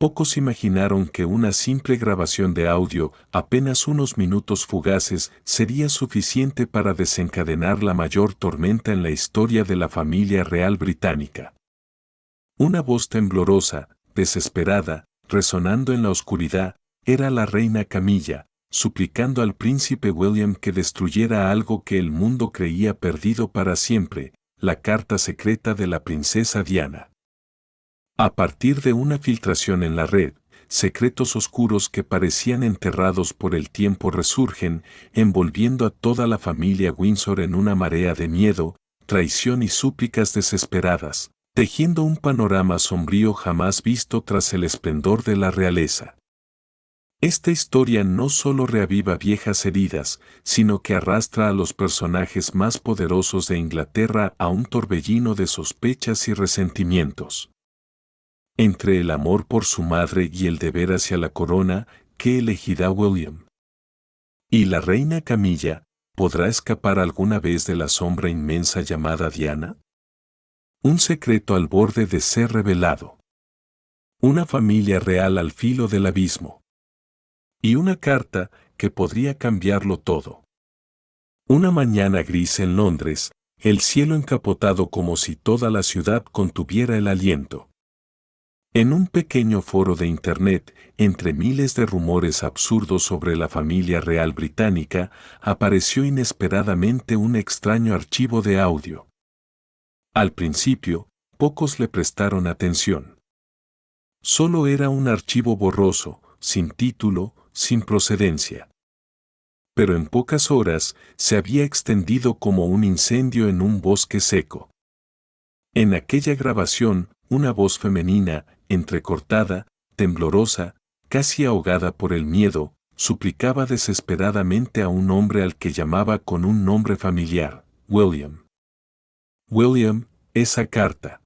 Pocos imaginaron que una simple grabación de audio, apenas unos minutos fugaces, sería suficiente para desencadenar la mayor tormenta en la historia de la familia real británica. Una voz temblorosa, desesperada, resonando en la oscuridad, era la reina Camilla, suplicando al príncipe William que destruyera algo que el mundo creía perdido para siempre, la carta secreta de la princesa Diana. A partir de una filtración en la red, secretos oscuros que parecían enterrados por el tiempo resurgen, envolviendo a toda la familia Windsor en una marea de miedo, traición y súplicas desesperadas, tejiendo un panorama sombrío jamás visto tras el esplendor de la realeza. Esta historia no solo reaviva viejas heridas, sino que arrastra a los personajes más poderosos de Inglaterra a un torbellino de sospechas y resentimientos. Entre el amor por su madre y el deber hacia la corona, ¿qué elegirá William? ¿Y la reina Camilla, podrá escapar alguna vez de la sombra inmensa llamada Diana? Un secreto al borde de ser revelado. Una familia real al filo del abismo. Y una carta que podría cambiarlo todo. Una mañana gris en Londres, el cielo encapotado como si toda la ciudad contuviera el aliento. En un pequeño foro de Internet, entre miles de rumores absurdos sobre la familia real británica, apareció inesperadamente un extraño archivo de audio. Al principio, pocos le prestaron atención. Solo era un archivo borroso, sin título, sin procedencia. Pero en pocas horas se había extendido como un incendio en un bosque seco. En aquella grabación, una voz femenina, entrecortada, temblorosa, casi ahogada por el miedo, suplicaba desesperadamente a un hombre al que llamaba con un nombre familiar, William. William, esa carta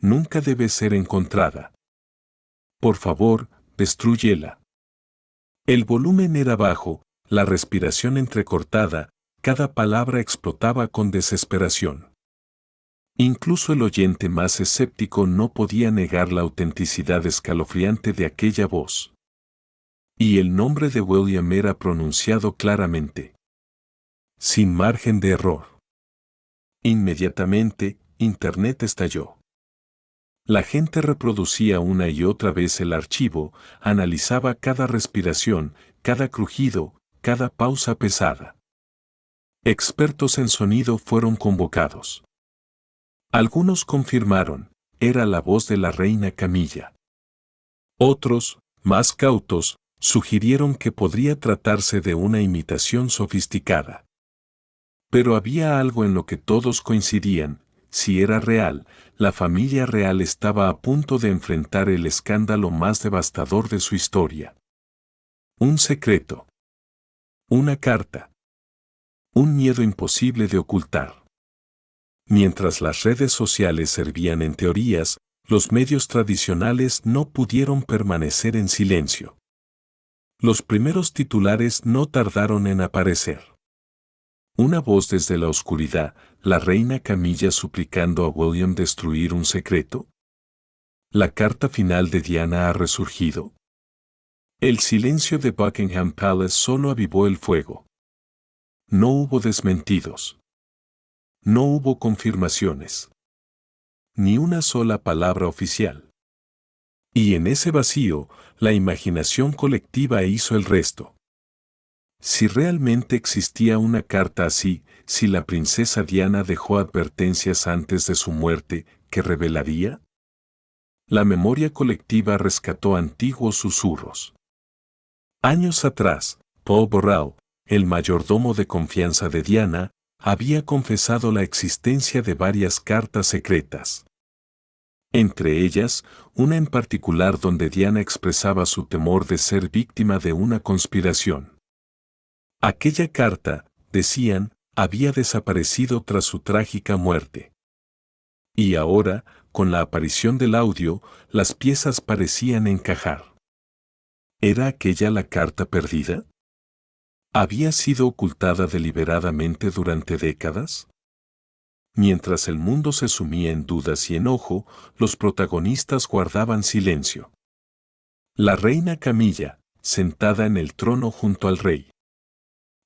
nunca debe ser encontrada. Por favor, destrúyela. El volumen era bajo, la respiración entrecortada, cada palabra explotaba con desesperación. Incluso el oyente más escéptico no podía negar la autenticidad escalofriante de aquella voz. Y el nombre de William era pronunciado claramente. Sin margen de error. Inmediatamente, Internet estalló. La gente reproducía una y otra vez el archivo, analizaba cada respiración, cada crujido, cada pausa pesada. Expertos en sonido fueron convocados. Algunos confirmaron, era la voz de la reina Camilla. Otros, más cautos, sugirieron que podría tratarse de una imitación sofisticada. Pero había algo en lo que todos coincidían: si era real, la familia real estaba a punto de enfrentar el escándalo más devastador de su historia. Un secreto. Una carta. Un miedo imposible de ocultar. Mientras las redes sociales servían en teorías, los medios tradicionales no pudieron permanecer en silencio. Los primeros titulares no tardaron en aparecer. Una voz desde la oscuridad, la reina Camilla suplicando a William destruir un secreto. La carta final de Diana ha resurgido. El silencio de Buckingham Palace solo avivó el fuego. No hubo desmentidos. No hubo confirmaciones. Ni una sola palabra oficial. Y en ese vacío, la imaginación colectiva hizo el resto. Si realmente existía una carta así, si la princesa Diana dejó advertencias antes de su muerte, ¿qué revelaría? La memoria colectiva rescató antiguos susurros. Años atrás, Paul Burrell, el mayordomo de confianza de Diana, había confesado la existencia de varias cartas secretas. Entre ellas, una en particular donde Diana expresaba su temor de ser víctima de una conspiración. Aquella carta, decían, había desaparecido tras su trágica muerte. Y ahora, con la aparición del audio, las piezas parecían encajar. ¿Era aquella la carta perdida? ¿Había sido ocultada deliberadamente durante décadas? Mientras el mundo se sumía en dudas y enojo, los protagonistas guardaban silencio. La reina Camilla, sentada en el trono junto al rey.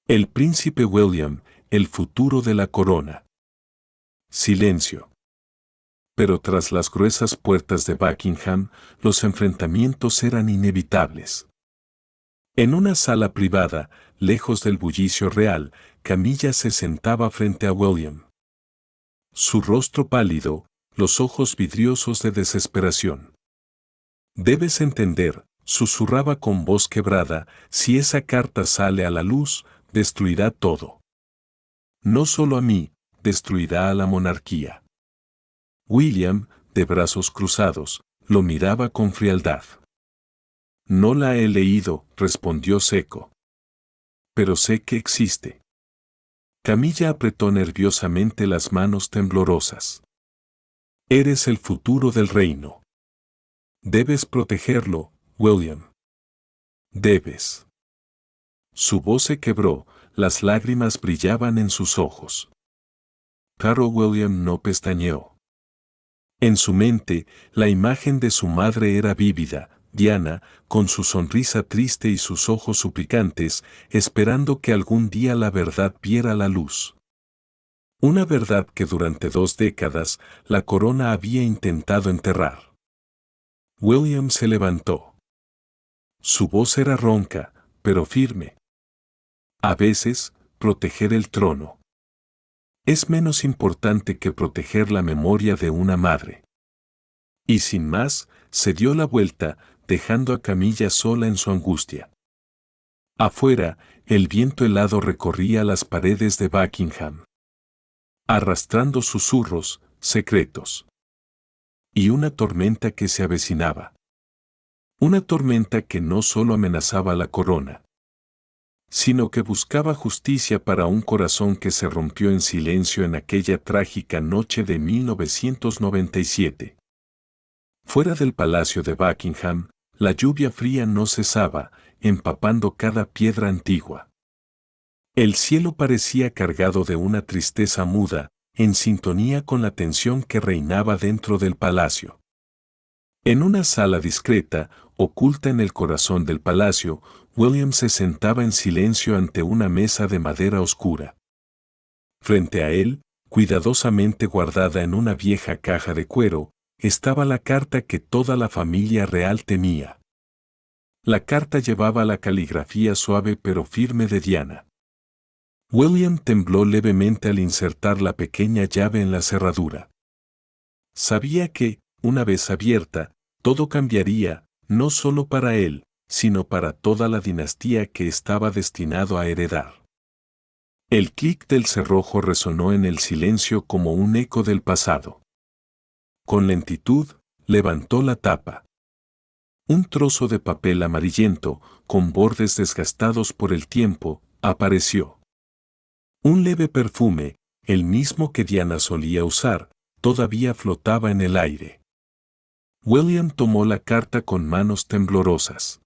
El príncipe William, el futuro de la corona. Silencio. Pero tras las gruesas puertas de Buckingham, los enfrentamientos eran inevitables. En una sala privada, lejos del bullicio real, Camilla se sentaba frente a William. Su rostro pálido, los ojos vidriosos de desesperación. Debes entender, susurraba con voz quebrada, si esa carta sale a la luz, destruirá todo. No solo a mí, destruirá a la monarquía. William, de brazos cruzados, lo miraba con frialdad. No la he leído, respondió seco. Pero sé que existe. Camilla apretó nerviosamente las manos temblorosas. Eres el futuro del reino. Debes protegerlo, William. Debes. Su voz se quebró, las lágrimas brillaban en sus ojos. Pero William no pestañeó. En su mente, la imagen de su madre era vívida, Diana, con su sonrisa triste y sus ojos suplicantes, esperando que algún día la verdad viera la luz. Una verdad que durante 2 décadas la corona había intentado enterrar. William se levantó. Su voz era ronca, pero firme. A veces, proteger el trono es menos importante que proteger la memoria de una madre. Y sin más, se dio la vuelta, dejando a Camilla sola en su angustia. Afuera, el viento helado recorría las paredes de Buckingham, arrastrando susurros, secretos. Y una tormenta que se avecinaba. Una tormenta que no solo amenazaba la corona, sino que buscaba justicia para un corazón que se rompió en silencio en aquella trágica noche de 1997. Fuera del palacio de Buckingham, la lluvia fría no cesaba, empapando cada piedra antigua. El cielo parecía cargado de una tristeza muda, en sintonía con la tensión que reinaba dentro del palacio. En una sala discreta, oculta en el corazón del palacio, William se sentaba en silencio ante una mesa de madera oscura. Frente a él, cuidadosamente guardada en una vieja caja de cuero, estaba la carta que toda la familia real temía. La carta llevaba la caligrafía suave pero firme de Diana. William tembló levemente al insertar la pequeña llave en la cerradura. Sabía que, una vez abierta, todo cambiaría, no solo para él, sino para toda la dinastía que estaba destinado a heredar. El clic del cerrojo resonó en el silencio como un eco del pasado. Con lentitud, levantó la tapa. Un trozo de papel amarillento, con bordes desgastados por el tiempo, apareció. Un leve perfume, el mismo que Diana solía usar, todavía flotaba en el aire. William tomó la carta con manos temblorosas.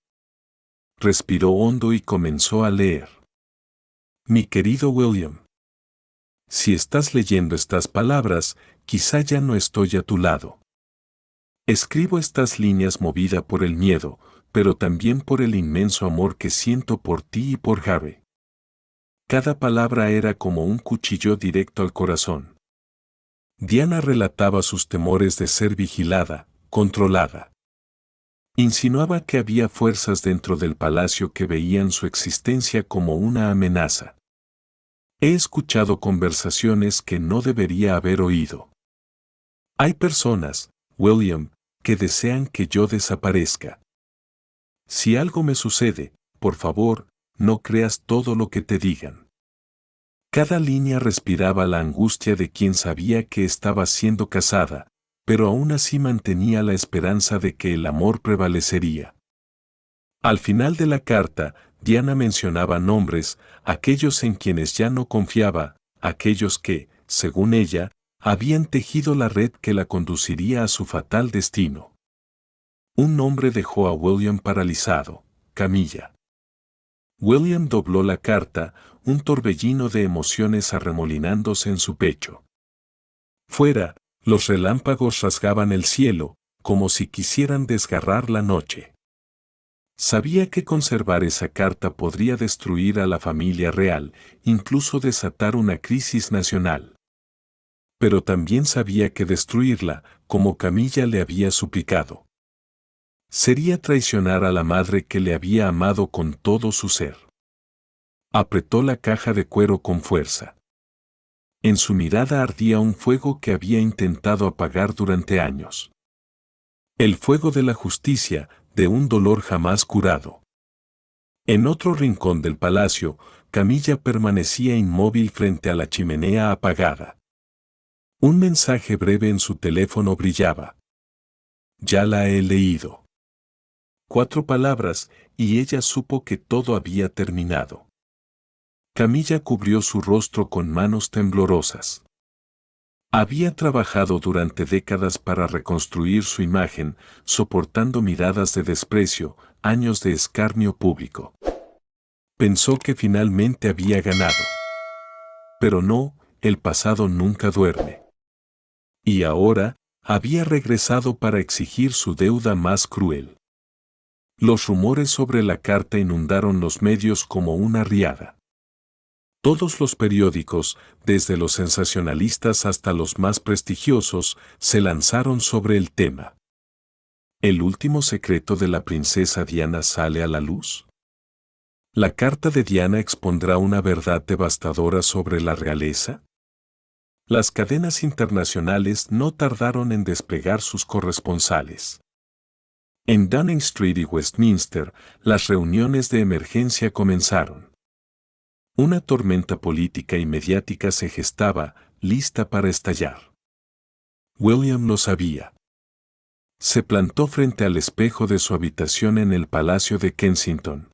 Respiró hondo y comenzó a leer. Mi querido William, si estás leyendo estas palabras, quizá ya no estoy a tu lado. Escribo estas líneas movida por el miedo, pero también por el inmenso amor que siento por ti y por Harry. Cada palabra era como un cuchillo directo al corazón. Diana relataba sus temores de ser vigilada, controlada. Insinuaba que había fuerzas dentro del palacio que veían su existencia como una amenaza. He escuchado conversaciones que no debería haber oído. Hay personas, William, que desean que yo desaparezca. Si algo me sucede, por favor, no creas todo lo que te digan. Cada línea respiraba la angustia de quien sabía que estaba siendo casada, pero aún así mantenía la esperanza de que el amor prevalecería. Al final de la carta, Diana mencionaba nombres, aquellos en quienes ya no confiaba, aquellos que, según ella, habían tejido la red que la conduciría a su fatal destino. Un nombre dejó a William paralizado, Camilla. William dobló la carta, un torbellino de emociones arremolinándose en su pecho. Fuera, los relámpagos rasgaban el cielo, como si quisieran desgarrar la noche. Sabía que conservar esa carta podría destruir a la familia real, incluso desatar una crisis nacional. Pero también sabía que destruirla, como Camilla le había suplicado, sería traicionar a la madre que le había amado con todo su ser. Apretó la caja de cuero con fuerza. En su mirada ardía un fuego que había intentado apagar durante años. El fuego de la justicia, de un dolor jamás curado. En otro rincón del palacio, Camilla permanecía inmóvil frente a la chimenea apagada. Un mensaje breve en su teléfono brillaba. Ya la he leído. 4 palabras, y ella supo que todo había terminado. Camilla cubrió su rostro con manos temblorosas. Había trabajado durante décadas para reconstruir su imagen, soportando miradas de desprecio, años de escarnio público. Pensó que finalmente había ganado. Pero no, el pasado nunca duerme. Y ahora, había regresado para exigir su deuda más cruel. Los rumores sobre la carta inundaron los medios como una riada. Todos los periódicos, desde los sensacionalistas hasta los más prestigiosos, se lanzaron sobre el tema. ¿El último secreto de la princesa Diana sale a la luz? ¿La carta de Diana expondrá una verdad devastadora sobre la realeza? Las cadenas internacionales no tardaron en desplegar sus corresponsales. En Downing Street y Westminster, las reuniones de emergencia comenzaron. Una tormenta política y mediática se gestaba, lista para estallar. William lo sabía. Se plantó frente al espejo de su habitación en el Palacio de Kensington.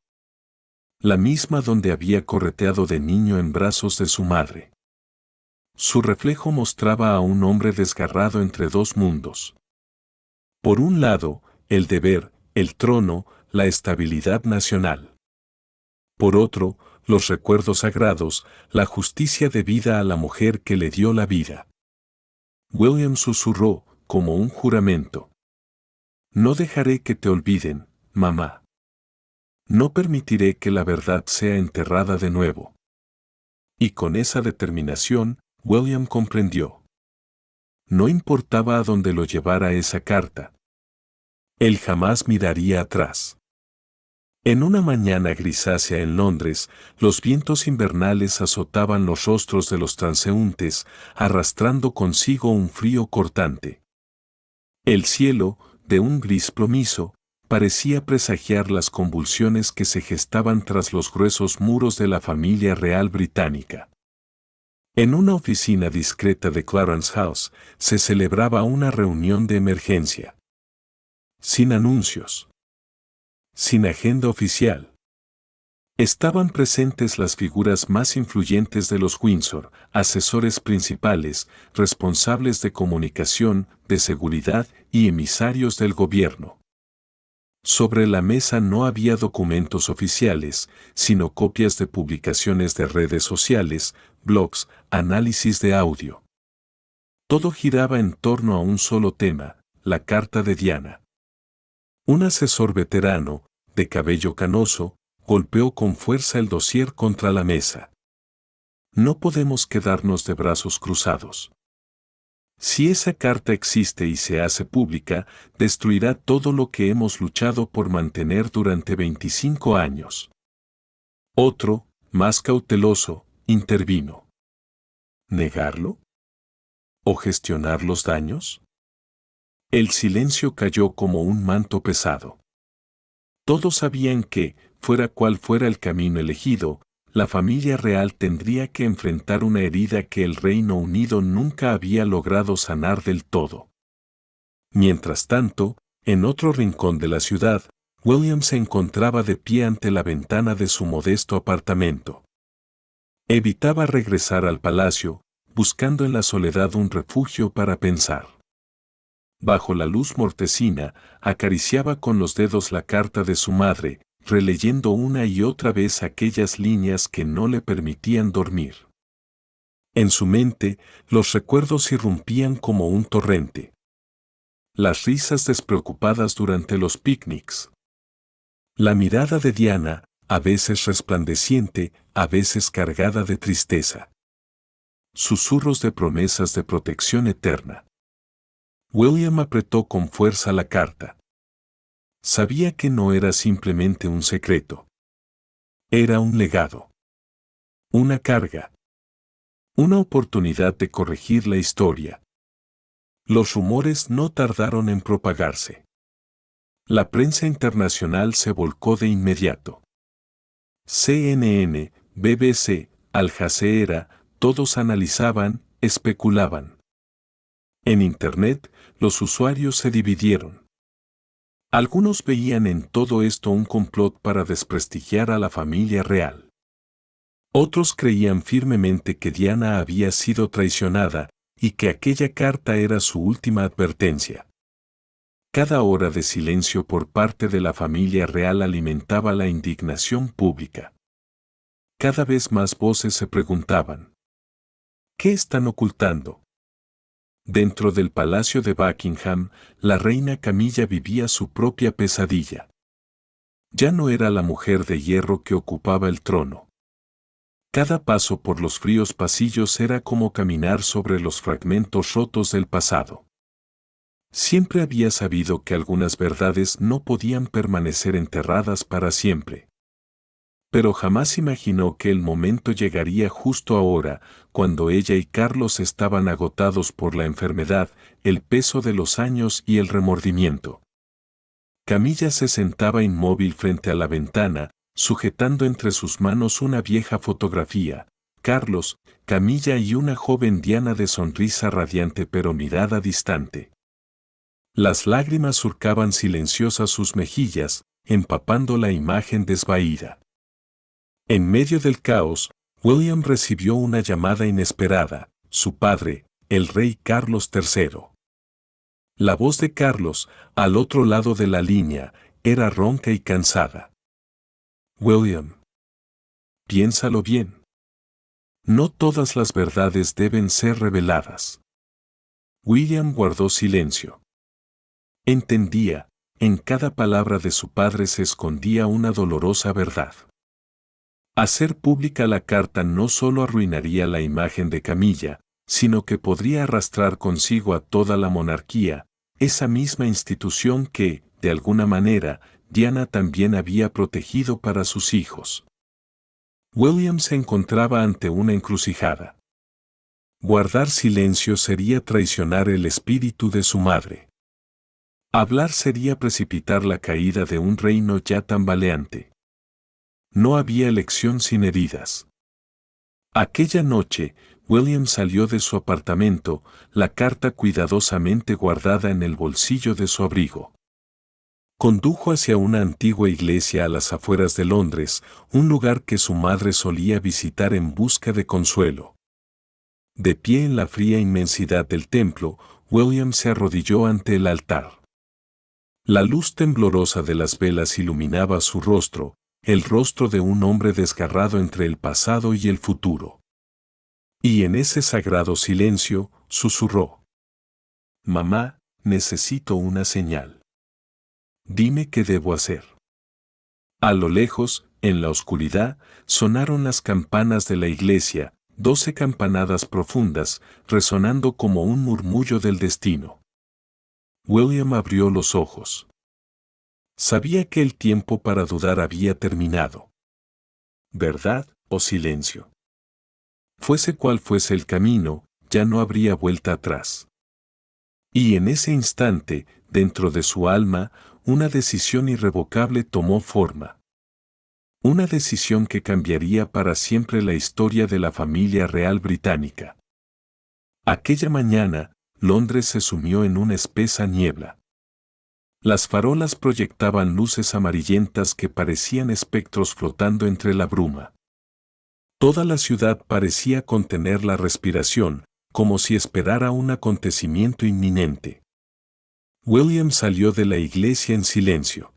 La misma donde había correteado de niño en brazos de su madre. Su reflejo mostraba a un hombre desgarrado entre dos mundos. Por un lado, el deber, el trono, la estabilidad nacional. Por otro, los recuerdos sagrados, la justicia debida a la mujer que le dio la vida. William susurró, como un juramento. No dejaré que te olviden, mamá. No permitiré que la verdad sea enterrada de nuevo. Y con esa determinación, William comprendió. No importaba a dónde lo llevara esa carta. Él jamás miraría atrás. En una mañana grisácea en Londres, los vientos invernales azotaban los rostros de los transeúntes, arrastrando consigo un frío cortante. El cielo, de un gris plomizo, parecía presagiar las convulsiones que se gestaban tras los gruesos muros de la familia real británica. En una oficina discreta de Clarence House, se celebraba una reunión de emergencia. Sin anuncios. Sin agenda oficial. Estaban presentes las figuras más influyentes de los Windsor, asesores principales, responsables de comunicación, de seguridad y emisarios del gobierno. Sobre la mesa no había documentos oficiales, sino copias de publicaciones de redes sociales, blogs, análisis de audio. Todo giraba en torno a un solo tema, la carta de Diana. Un asesor veterano, de cabello canoso, golpeó con fuerza el dossier contra la mesa. No podemos quedarnos de brazos cruzados. Si esa carta existe y se hace pública, destruirá todo lo que hemos luchado por mantener durante 25 años. Otro, más cauteloso, intervino. ¿Negarlo? ¿O gestionar los daños? El silencio cayó como un manto pesado. Todos sabían que, fuera cual fuera el camino elegido, la familia real tendría que enfrentar una herida que el Reino Unido nunca había logrado sanar del todo. Mientras tanto, en otro rincón de la ciudad, William se encontraba de pie ante la ventana de su modesto apartamento. Evitaba regresar al palacio, buscando en la soledad un refugio para pensar. Bajo la luz mortecina, acariciaba con los dedos la carta de su madre, releyendo una y otra vez aquellas líneas que no le permitían dormir. En su mente, los recuerdos irrumpían como un torrente. Las risas despreocupadas durante los picnics. La mirada de Diana, a veces resplandeciente, a veces cargada de tristeza. Susurros de promesas de protección eterna. William apretó con fuerza la carta. Sabía que no era simplemente un secreto. Era un legado. Una carga. Una oportunidad de corregir la historia. Los rumores no tardaron en propagarse. La prensa internacional se volcó de inmediato. CNN, BBC, Al Jazeera, todos analizaban, especulaban. En Internet, los usuarios se dividieron. Algunos veían en todo esto un complot para desprestigiar a la familia real. Otros creían firmemente que Diana había sido traicionada y que aquella carta era su última advertencia. Cada hora de silencio por parte de la familia real alimentaba la indignación pública. Cada vez más voces se preguntaban: ¿qué están ocultando? Dentro del palacio de Buckingham, la reina Camilla vivía su propia pesadilla. Ya no era la mujer de hierro que ocupaba el trono. Cada paso por los fríos pasillos era como caminar sobre los fragmentos rotos del pasado. Siempre había sabido que algunas verdades no podían permanecer enterradas para siempre. Pero jamás imaginó que el momento llegaría justo ahora, cuando ella y Carlos estaban agotados por la enfermedad, el peso de los años y el remordimiento. Camilla se sentaba inmóvil frente a la ventana, sujetando entre sus manos una vieja fotografía. Carlos, Camilla y una joven Diana de sonrisa radiante pero mirada distante. Las lágrimas surcaban silenciosas sus mejillas, empapando la imagen desvaída. En medio del caos, William recibió una llamada inesperada. Su padre, el rey Carlos III. La voz de Carlos, al otro lado de la línea, era ronca y cansada. William. Piénsalo bien. No todas las verdades deben ser reveladas. William guardó silencio. Entendía, en cada palabra de su padre se escondía una dolorosa verdad. Hacer pública la carta no solo arruinaría la imagen de Camilla, sino que podría arrastrar consigo a toda la monarquía, esa misma institución que, de alguna manera, Diana también había protegido para sus hijos. William se encontraba ante una encrucijada. Guardar silencio sería traicionar el espíritu de su madre. Hablar sería precipitar la caída de un reino ya tambaleante. No había elección sin heridas. Aquella noche, William salió de su apartamento, la carta cuidadosamente guardada en el bolsillo de su abrigo. Condujo hacia una antigua iglesia a las afueras de Londres, un lugar que su madre solía visitar en busca de consuelo. De pie en la fría inmensidad del templo, William se arrodilló ante el altar. La luz temblorosa de las velas iluminaba su rostro, el rostro de un hombre desgarrado entre el pasado y el futuro. Y en ese sagrado silencio, susurró: «Mamá, necesito una señal. Dime qué debo hacer». A lo lejos, en la oscuridad, sonaron las campanas de la iglesia, 12 campanadas profundas, resonando como un murmullo del destino. William abrió los ojos. Sabía que el tiempo para dudar había terminado. ¿Verdad o silencio? Fuese cual fuese el camino, ya no habría vuelta atrás. Y en ese instante, dentro de su alma, una decisión irrevocable tomó forma. Una decisión que cambiaría para siempre la historia de la familia real británica. Aquella mañana, Londres se sumió en una espesa niebla. Las farolas proyectaban luces amarillentas que parecían espectros flotando entre la bruma. Toda la ciudad parecía contener la respiración, como si esperara un acontecimiento inminente. William salió de la iglesia en silencio.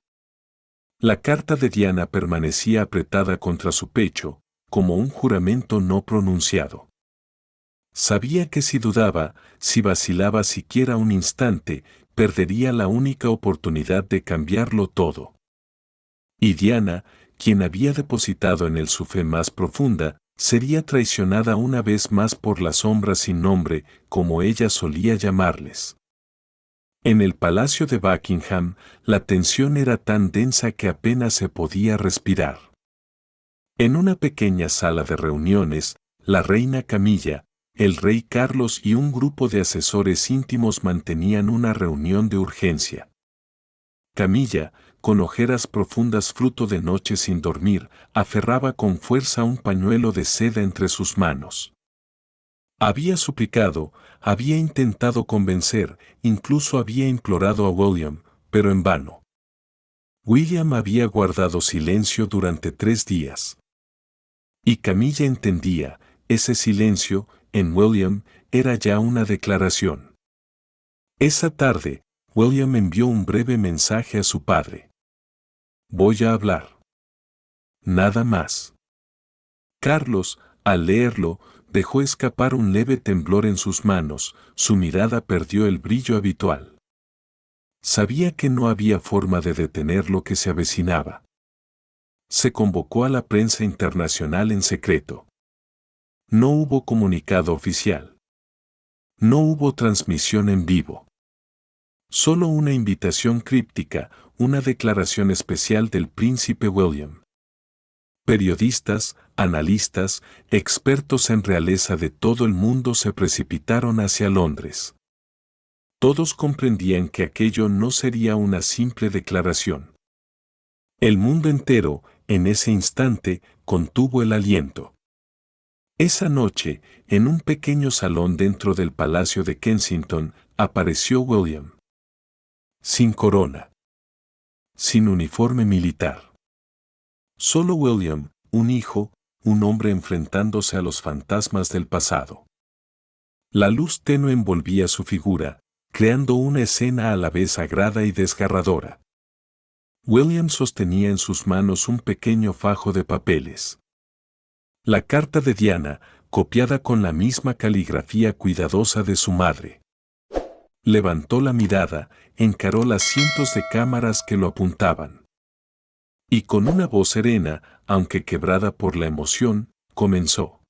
La carta de Diana permanecía apretada contra su pecho, como un juramento no pronunciado. Sabía que si dudaba, si vacilaba siquiera un instante, perdería la única oportunidad de cambiarlo todo. Y Diana, quien había depositado en él su fe más profunda, sería traicionada una vez más por las sombras sin nombre, como ella solía llamarles. En el palacio de Buckingham, la tensión era tan densa que apenas se podía respirar. En una pequeña sala de reuniones, la reina Camilla, el rey Carlos y un grupo de asesores íntimos mantenían una reunión de urgencia. Camilla, con ojeras profundas fruto de noches sin dormir, aferraba con fuerza un pañuelo de seda entre sus manos. Había suplicado, había intentado convencer, incluso había implorado a William, pero en vano. William había guardado silencio durante 3 días. Y Camilla entendía, ese silencio, en William, era ya una declaración. Esa tarde, William envió un breve mensaje a su padre. Voy a hablar. Nada más. Carlos, al leerlo, dejó escapar un leve temblor en sus manos, su mirada perdió el brillo habitual. Sabía que no había forma de detener lo que se avecinaba. Se convocó a la prensa internacional en secreto. No hubo comunicado oficial. No hubo transmisión en vivo. Solo una invitación críptica, una declaración especial del príncipe William. Periodistas, analistas, expertos en realeza de todo el mundo se precipitaron hacia Londres. Todos comprendían que aquello no sería una simple declaración. El mundo entero, en ese instante, contuvo el aliento. Esa noche, en un pequeño salón dentro del Palacio de Kensington, apareció William. Sin corona. Sin uniforme militar. Solo William, un hijo, un hombre enfrentándose a los fantasmas del pasado. La luz tenue envolvía su figura, creando una escena a la vez sagrada y desgarradora. William sostenía en sus manos un pequeño fajo de papeles. La carta de Diana, copiada con la misma caligrafía cuidadosa de su madre. Levantó la mirada, encaró las cientos de cámaras que lo apuntaban. Y con una voz serena, aunque quebrada por la emoción, comenzó.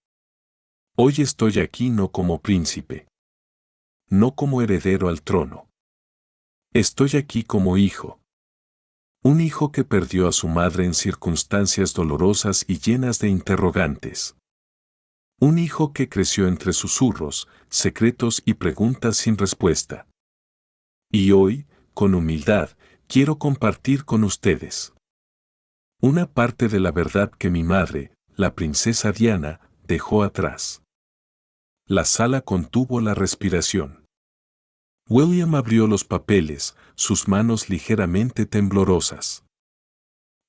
Hoy estoy aquí no como príncipe. No como heredero al trono. Estoy aquí como hijo. Un hijo que perdió a su madre en circunstancias dolorosas y llenas de interrogantes. Un hijo que creció entre susurros, secretos y preguntas sin respuesta. Y hoy, con humildad, quiero compartir con ustedes una parte de la verdad que mi madre, la princesa Diana, dejó atrás. La sala contuvo la respiración. William abrió los papeles, sus manos ligeramente temblorosas.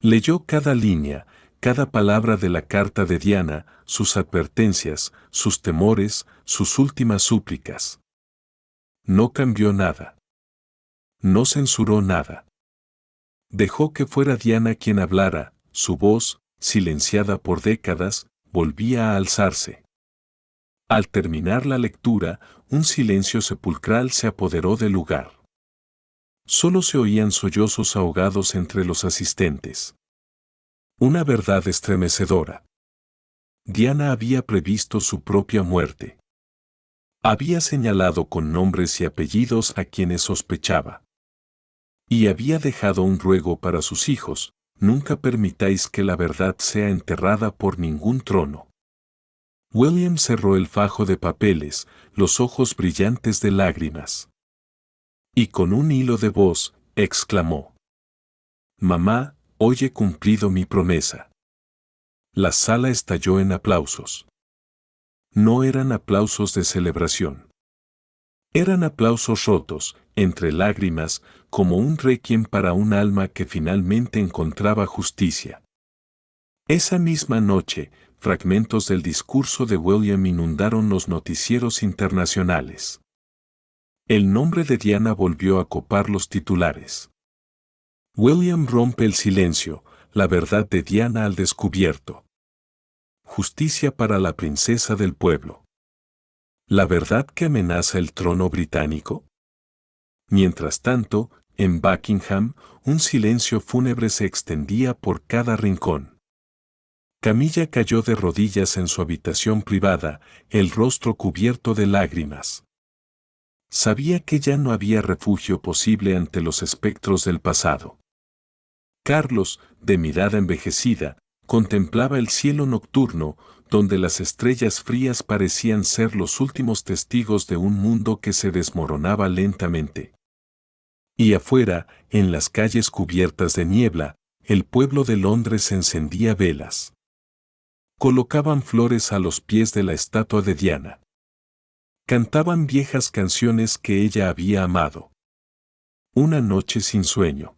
Leyó cada línea, cada palabra de la carta de Diana, sus advertencias, sus temores, sus últimas súplicas. No cambió nada. No censuró nada. Dejó que fuera Diana quien hablara, su voz, silenciada por décadas, volvía a alzarse. Al terminar la lectura, un silencio sepulcral se apoderó del lugar. Solo se oían sollozos ahogados entre los asistentes. Una verdad estremecedora. Diana había previsto su propia muerte. Había señalado con nombres y apellidos a quienes sospechaba. Y había dejado un ruego para sus hijos: nunca permitáis que la verdad sea enterrada por ningún trono. William cerró el fajo de papeles, los ojos brillantes de lágrimas. Y con un hilo de voz, exclamó: Mamá, hoy he cumplido mi promesa. La sala estalló en aplausos. No eran aplausos de celebración. Eran aplausos rotos, entre lágrimas, como un requiem para un alma que finalmente encontraba justicia. Esa misma noche, fragmentos del discurso de William inundaron los noticieros internacionales. El nombre de Diana volvió a copar los titulares. William rompe el silencio, la verdad de Diana al descubierto. Justicia para la princesa del pueblo. ¿La verdad que amenaza el trono británico? Mientras tanto, En Buckingham, un silencio fúnebre se extendía por cada rincón. Camilla cayó de rodillas en su habitación privada, el rostro cubierto de lágrimas. Sabía que ya no había refugio posible ante los espectros del pasado. Carlos, de mirada envejecida, contemplaba el cielo nocturno, donde las estrellas frías parecían ser los últimos testigos de un mundo que se desmoronaba lentamente. Y afuera, en las calles cubiertas de niebla, el pueblo de Londres encendía velas. Colocaban flores a los pies de la estatua de Diana. Cantaban viejas canciones que ella había amado. Una noche sin sueño.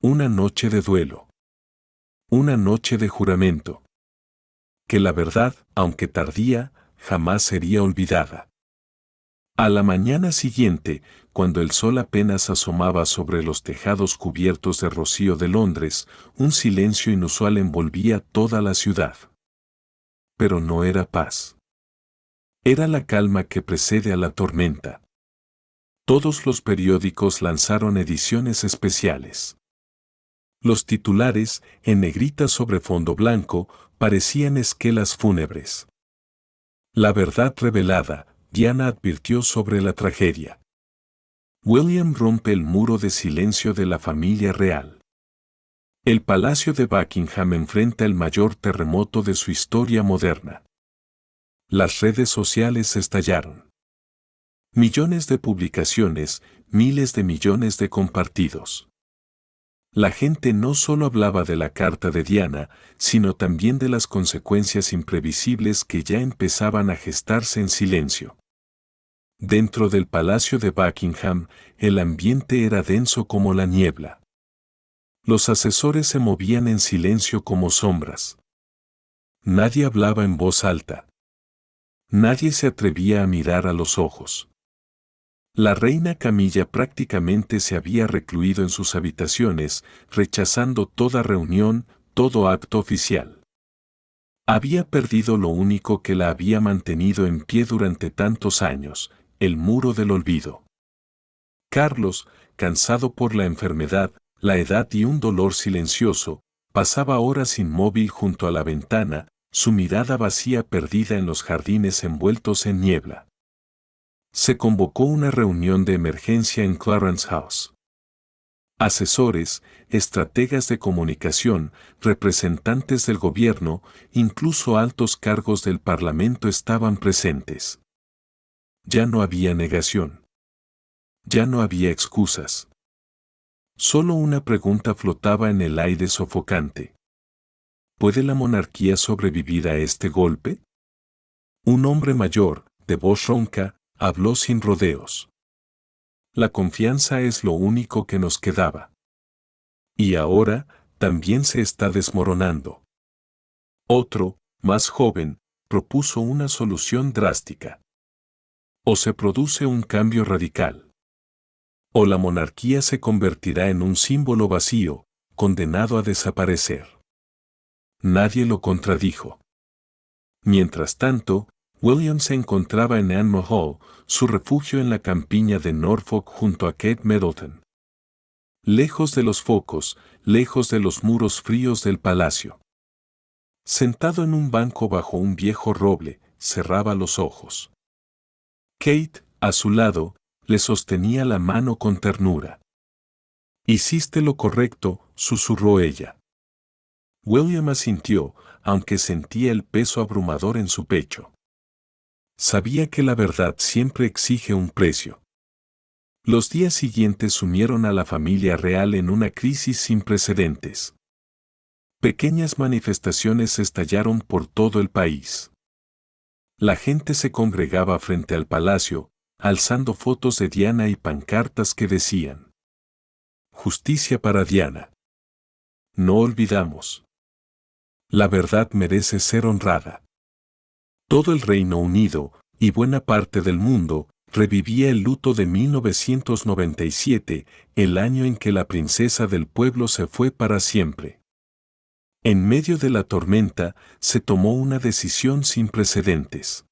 Una noche de duelo. Una noche de juramento. Que la verdad, aunque tardía, jamás sería olvidada. A la mañana siguiente, cuando el sol apenas asomaba sobre los tejados cubiertos de rocío de Londres, un silencio inusual envolvía toda la ciudad. Pero no era paz. Era la calma que precede a la tormenta. Todos los periódicos lanzaron ediciones especiales. Los titulares, en negrita sobre fondo blanco, parecían esquelas fúnebres. La verdad revelada, Diana advirtió sobre la tragedia. William rompe el muro de silencio de la familia real. El Palacio de Buckingham enfrenta el mayor terremoto de su historia moderna. Las redes sociales estallaron. Millones de publicaciones, miles de millones de compartidos. La gente no solo hablaba de la carta de Diana, sino también de las consecuencias imprevisibles que ya empezaban a gestarse en silencio. Dentro del Palacio de Buckingham, el ambiente era denso como la niebla. Los asesores se movían en silencio como sombras. Nadie hablaba en voz alta. Nadie se atrevía a mirar a los ojos. La reina Camilla prácticamente se había recluido en sus habitaciones, rechazando toda reunión, todo acto oficial. Había perdido lo único que la había mantenido en pie durante tantos años, el muro del olvido. Carlos, cansado por la enfermedad, la edad y un dolor silencioso, pasaba horas inmóvil junto a la ventana, su mirada vacía perdida en los jardines envueltos en niebla. Se convocó una reunión de emergencia en Clarence House. Asesores, estrategas de comunicación, representantes del gobierno, incluso altos cargos del Parlamento estaban presentes. Ya no había negación. Ya no había excusas. Solo una pregunta flotaba en el aire sofocante. ¿Puede la monarquía sobrevivir a este golpe? Un hombre mayor, de voz ronca, habló sin rodeos. La confianza es lo único que nos quedaba. Y ahora, también se está desmoronando. Otro, más joven, propuso una solución drástica. O se produce un cambio radical. O la monarquía se convertirá en un símbolo vacío, condenado a desaparecer. Nadie lo contradijo. Mientras tanto, William se encontraba en Anne Hall, su refugio en la campiña de Norfolk junto a Kate Middleton. Lejos de los focos, lejos de los muros fríos del palacio. Sentado en un banco bajo un viejo roble, cerraba los ojos. Kate, a su lado, le sostenía la mano con ternura. «Hiciste lo correcto», susurró ella. William asintió, aunque sentía el peso abrumador en su pecho. Sabía que la verdad siempre exige un precio. Los días siguientes sumieron a la familia real en una crisis sin precedentes. Pequeñas manifestaciones estallaron por todo el país. La gente se congregaba frente al palacio, alzando fotos de Diana y pancartas que decían: «Justicia para Diana. No olvidamos. La verdad merece ser honrada». Todo el Reino Unido, y buena parte del mundo, revivía el luto de 1997, el año en que la princesa del pueblo se fue para siempre. En medio de la tormenta, se tomó una decisión sin precedentes.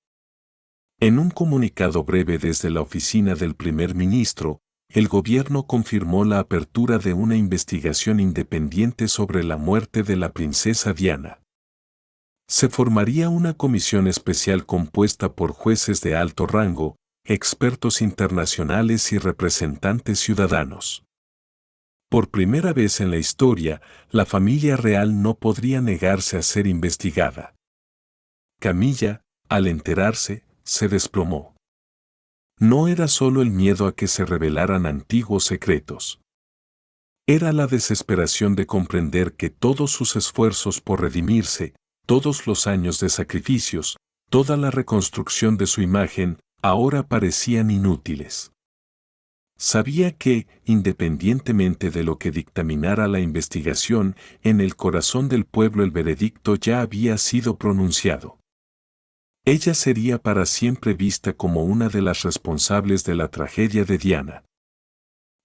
En un comunicado breve desde la oficina del primer ministro, el gobierno confirmó la apertura de una investigación independiente sobre la muerte de la princesa Diana. Se formaría una comisión especial compuesta por jueces de alto rango, expertos internacionales y representantes ciudadanos. Por primera vez en la historia, la familia real no podría negarse a ser investigada. Camilla, al enterarse, se desplomó. No era solo el miedo a que se revelaran antiguos secretos. Era la desesperación de comprender que todos sus esfuerzos por redimirse, todos los años de sacrificios, toda la reconstrucción de su imagen, ahora parecían inútiles. Sabía que, independientemente de lo que dictaminara la investigación, en el corazón del pueblo el veredicto ya había sido pronunciado. Ella sería para siempre vista como una de las responsables de la tragedia de Diana.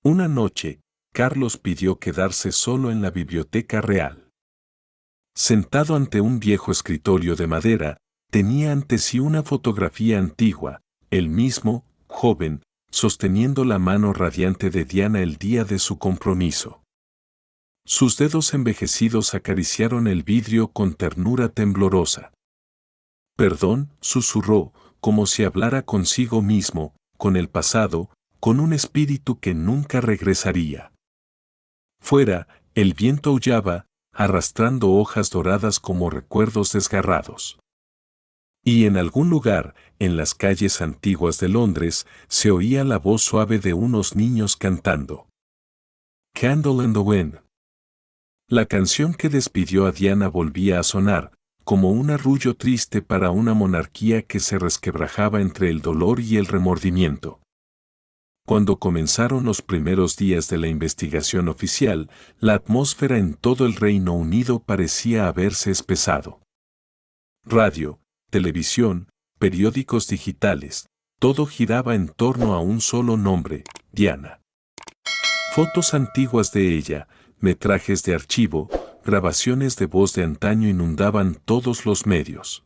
Una noche, Carlos pidió quedarse solo en la biblioteca real. Sentado ante un viejo escritorio de madera, tenía ante sí una fotografía antigua, él mismo, joven, sosteniendo la mano radiante de Diana el día de su compromiso. Sus dedos envejecidos acariciaron el vidrio con ternura temblorosa. Perdón, susurró, como si hablara consigo mismo, con el pasado, con un espíritu que nunca regresaría. Fuera, el viento aullaba, arrastrando hojas doradas como recuerdos desgarrados. Y en algún lugar, en las calles antiguas de Londres, se oía la voz suave de unos niños cantando. Candle in the Wind. La canción que despidió a Diana volvía a sonar, como un arrullo triste para una monarquía que se resquebrajaba entre el dolor y el remordimiento. Cuando comenzaron los primeros días de la investigación oficial, la atmósfera en todo el Reino Unido parecía haberse espesado. Radio, televisión, periódicos digitales, todo giraba en torno a un solo nombre, Diana. Fotos antiguas de ella, metrajes de archivo, grabaciones de voz de antaño inundaban todos los medios.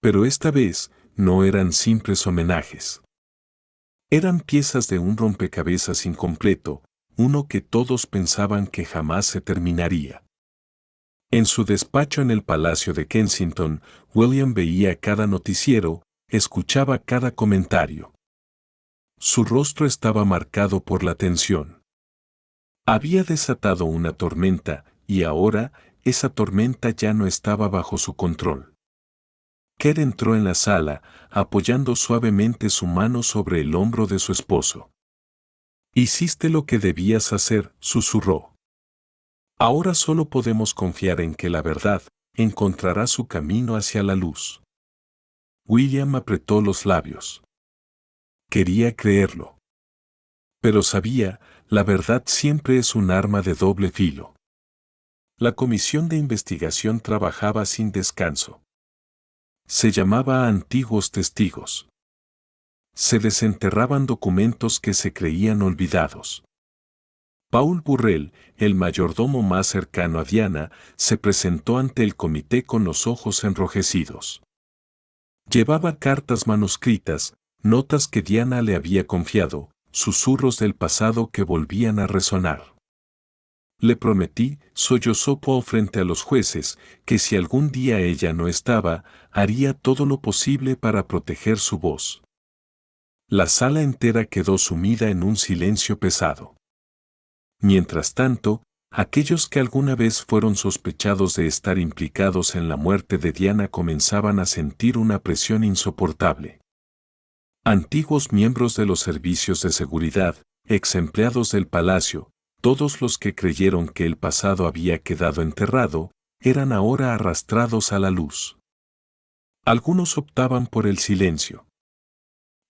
Pero esta vez, no eran simples homenajes. Eran piezas de un rompecabezas incompleto, uno que todos pensaban que jamás se terminaría. En su despacho en el Palacio de Kensington, William veía cada noticiero, escuchaba cada comentario. Su rostro estaba marcado por la tensión. Había desatado una tormenta, y ahora, esa tormenta ya no estaba bajo su control. Kerr entró en la sala, apoyando suavemente su mano sobre el hombro de su esposo. «Hiciste lo que debías hacer», susurró. «Ahora solo podemos confiar en que la verdad encontrará su camino hacia la luz». William apretó los labios. Quería creerlo. Pero sabía, la verdad siempre es un arma de doble filo. La comisión de investigación trabajaba sin descanso. Se llamaba a antiguos testigos. Se desenterraban documentos que se creían olvidados. Paul Burrell, el mayordomo más cercano a Diana, se presentó ante el comité con los ojos enrojecidos. Llevaba cartas manuscritas, notas que Diana le había confiado, susurros del pasado que volvían a resonar. «Le prometí», sollozó Paul frente a los jueces, «que si algún día ella no estaba, haría todo lo posible para proteger su voz». La sala entera quedó sumida en un silencio pesado. Mientras tanto, aquellos que alguna vez fueron sospechados de estar implicados en la muerte de Diana comenzaban a sentir una presión insoportable. Antiguos miembros de los servicios de seguridad, ex empleados del palacio, todos los que creyeron que el pasado había quedado enterrado, eran ahora arrastrados a la luz. Algunos optaban por el silencio.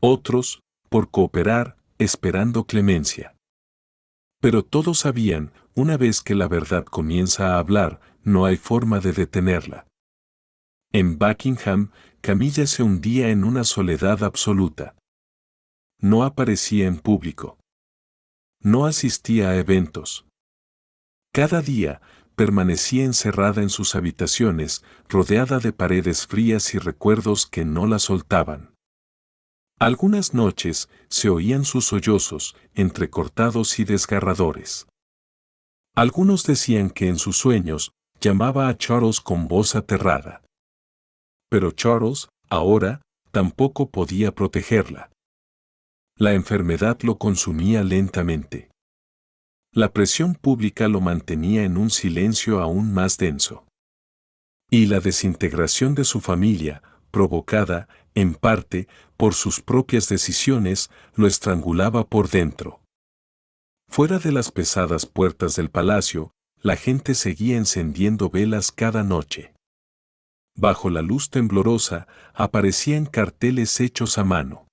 Otros, por cooperar, esperando clemencia. Pero todos sabían, una vez que la verdad comienza a hablar, no hay forma de detenerla. En Buckingham, Camilla se hundía en una soledad absoluta. No aparecía en público. No asistía a eventos. Cada día, permanecía encerrada en sus habitaciones, rodeada de paredes frías y recuerdos que no la soltaban. Algunas noches se oían sus sollozos, entrecortados y desgarradores. Algunos decían que en sus sueños llamaba a Charles con voz aterrada. Pero Charles, ahora, tampoco podía protegerla. La enfermedad lo consumía lentamente. La presión pública lo mantenía en un silencio aún más denso. Y la desintegración de su familia, provocada, en parte, por sus propias decisiones, lo estrangulaba por dentro. Fuera de las pesadas puertas del palacio, la gente seguía encendiendo velas cada noche. Bajo la luz temblorosa, aparecían carteles hechos a mano.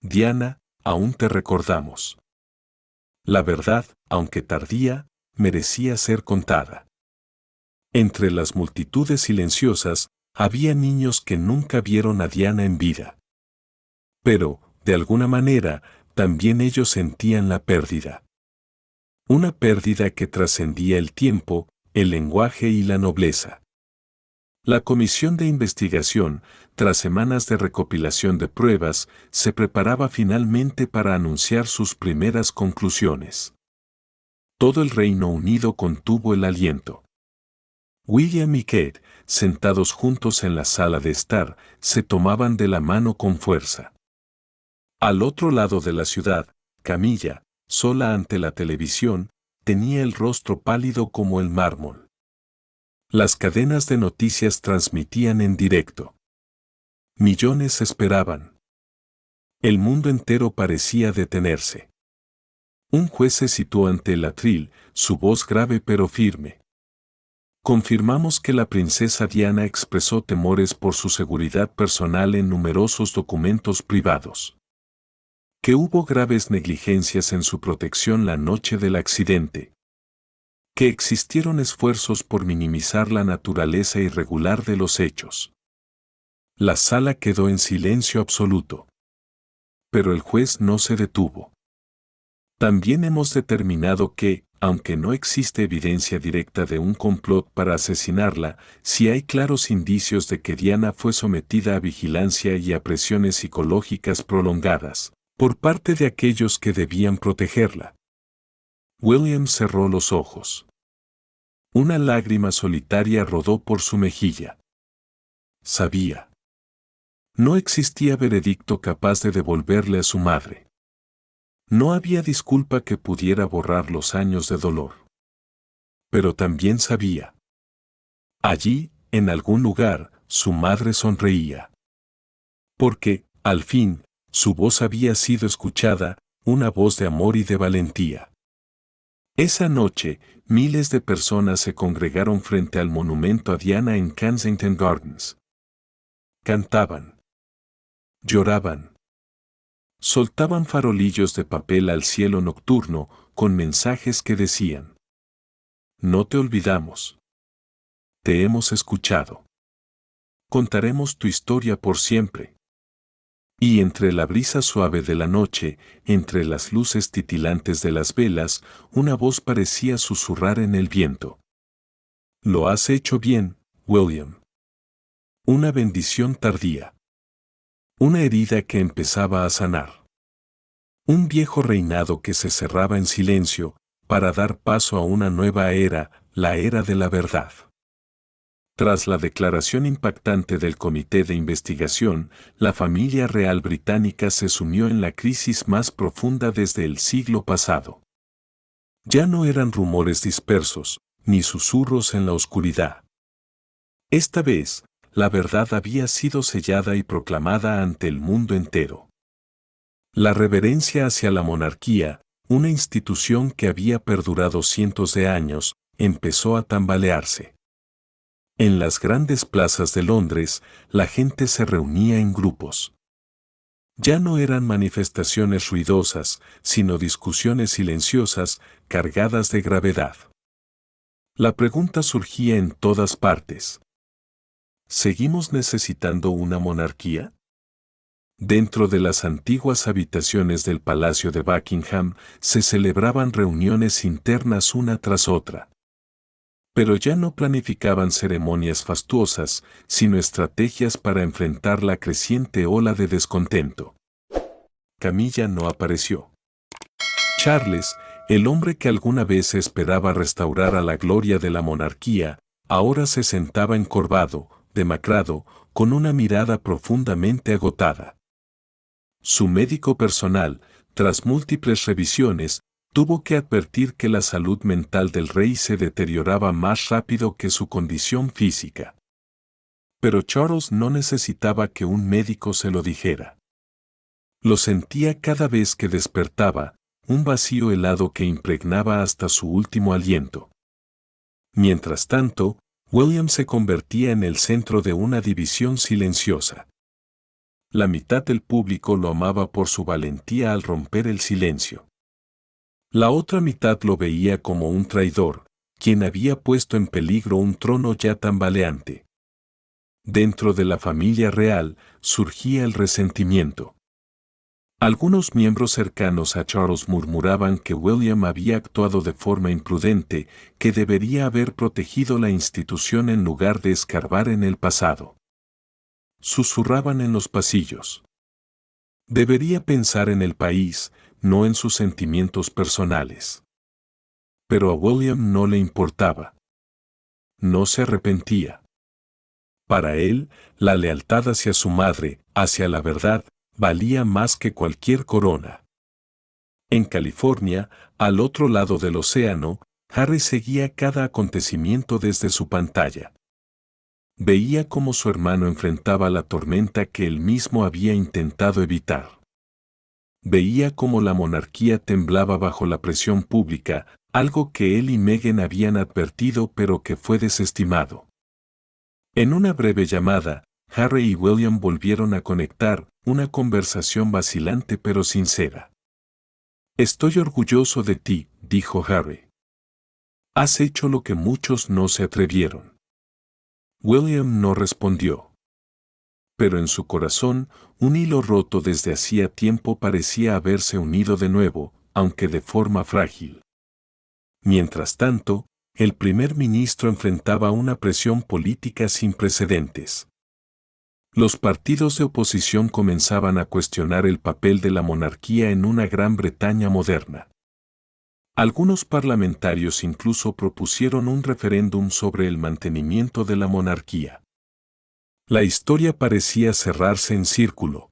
Diana, aún te recordamos. La verdad, aunque tardía, merecía ser contada. Entre las multitudes silenciosas, había niños que nunca vieron a Diana en vida. Pero, de alguna manera, también ellos sentían la pérdida. Una pérdida que trascendía el tiempo, el lenguaje y la nobleza. La comisión de investigación, tras semanas de recopilación de pruebas, se preparaba finalmente para anunciar sus primeras conclusiones. Todo el Reino Unido contuvo el aliento. William y Kate, sentados juntos en la sala de estar, se tomaban de la mano con fuerza. Al otro lado de la ciudad, Camilla, sola ante la televisión, tenía el rostro pálido como el mármol. Las cadenas de noticias transmitían en directo. Millones esperaban. El mundo entero parecía detenerse. Un juez se situó ante el atril, su voz grave pero firme. Confirmamos que la princesa Diana expresó temores por su seguridad personal en numerosos documentos privados. Que hubo graves negligencias en su protección la noche del accidente. Que existieron esfuerzos por minimizar la naturaleza irregular de los hechos. La sala quedó en silencio absoluto. Pero el juez no se detuvo. También hemos determinado que, aunque no existe evidencia directa de un complot para asesinarla, sí hay claros indicios de que Diana fue sometida a vigilancia y a presiones psicológicas prolongadas, por parte de aquellos que debían protegerla. William cerró los ojos. Una lágrima solitaria rodó por su mejilla. Sabía. No existía veredicto capaz de devolverle a su madre. No había disculpa que pudiera borrar los años de dolor. Pero también sabía. Allí, en algún lugar, su madre sonreía. Porque, al fin, su voz había sido escuchada, una voz de amor y de valentía. Esa noche, miles de personas se congregaron frente al monumento a Diana en Kensington Gardens. Cantaban. Lloraban. Soltaban farolillos de papel al cielo nocturno con mensajes que decían: no te olvidamos. Te hemos escuchado. Contaremos tu historia por siempre. Y entre la brisa suave de la noche, entre las luces titilantes de las velas, una voz parecía susurrar en el viento. Lo has hecho bien, William. Una bendición tardía. Una herida que empezaba a sanar. Un viejo reinado que se cerraba en silencio, para dar paso a una nueva era, la era de la verdad. Tras la declaración impactante del Comité de Investigación, la familia real británica se sumió en la crisis más profunda desde el siglo pasado. Ya no eran rumores dispersos, ni susurros en la oscuridad. Esta vez, la verdad había sido sellada y proclamada ante el mundo entero. La reverencia hacia la monarquía, una institución que había perdurado cientos de años, empezó a tambalearse. En las grandes plazas de Londres, la gente se reunía en grupos. Ya no eran manifestaciones ruidosas, sino discusiones silenciosas, cargadas de gravedad. La pregunta surgía en todas partes. ¿Seguimos necesitando una monarquía? Dentro de las antiguas habitaciones del Palacio de Buckingham se celebraban reuniones internas una tras otra. Pero ya no planificaban ceremonias fastuosas, sino estrategias para enfrentar la creciente ola de descontento. Camilla no apareció. Charles, el hombre que alguna vez esperaba restaurar a la gloria de la monarquía, ahora se sentaba encorvado, demacrado, con una mirada profundamente agotada. Su médico personal, tras múltiples revisiones, tuvo que advertir que la salud mental del rey se deterioraba más rápido que su condición física. Pero Charles no necesitaba que un médico se lo dijera. Lo sentía cada vez que despertaba, un vacío helado que impregnaba hasta su último aliento. Mientras tanto, William se convertía en el centro de una división silenciosa. La mitad del público lo amaba por su valentía al romper el silencio. La otra mitad lo veía como un traidor, quien había puesto en peligro un trono ya tambaleante. Dentro de la familia real surgía el resentimiento. Algunos miembros cercanos a Charles murmuraban que William había actuado de forma imprudente, que debería haber protegido la institución en lugar de escarbar en el pasado. Susurraban en los pasillos. Debería pensar en el país, no en sus sentimientos personales. Pero a William no le importaba. No se arrepentía. Para él, la lealtad hacia su madre, hacia la verdad, valía más que cualquier corona. En California, al otro lado del océano, Harry seguía cada acontecimiento desde su pantalla. Veía cómo su hermano enfrentaba la tormenta que él mismo había intentado evitar. Veía cómo la monarquía temblaba bajo la presión pública, algo que él y Meghan habían advertido pero que fue desestimado. En una breve llamada, Harry y William volvieron a conectar, una conversación vacilante pero sincera. «Estoy orgulloso de ti», dijo Harry. «Has hecho lo que muchos no se atrevieron». William no respondió. Pero en su corazón, un hilo roto desde hacía tiempo parecía haberse unido de nuevo, aunque de forma frágil. Mientras tanto, el primer ministro enfrentaba una presión política sin precedentes. Los partidos de oposición comenzaban a cuestionar el papel de la monarquía en una Gran Bretaña moderna. Algunos parlamentarios incluso propusieron un referéndum sobre el mantenimiento de la monarquía. La historia parecía cerrarse en círculo.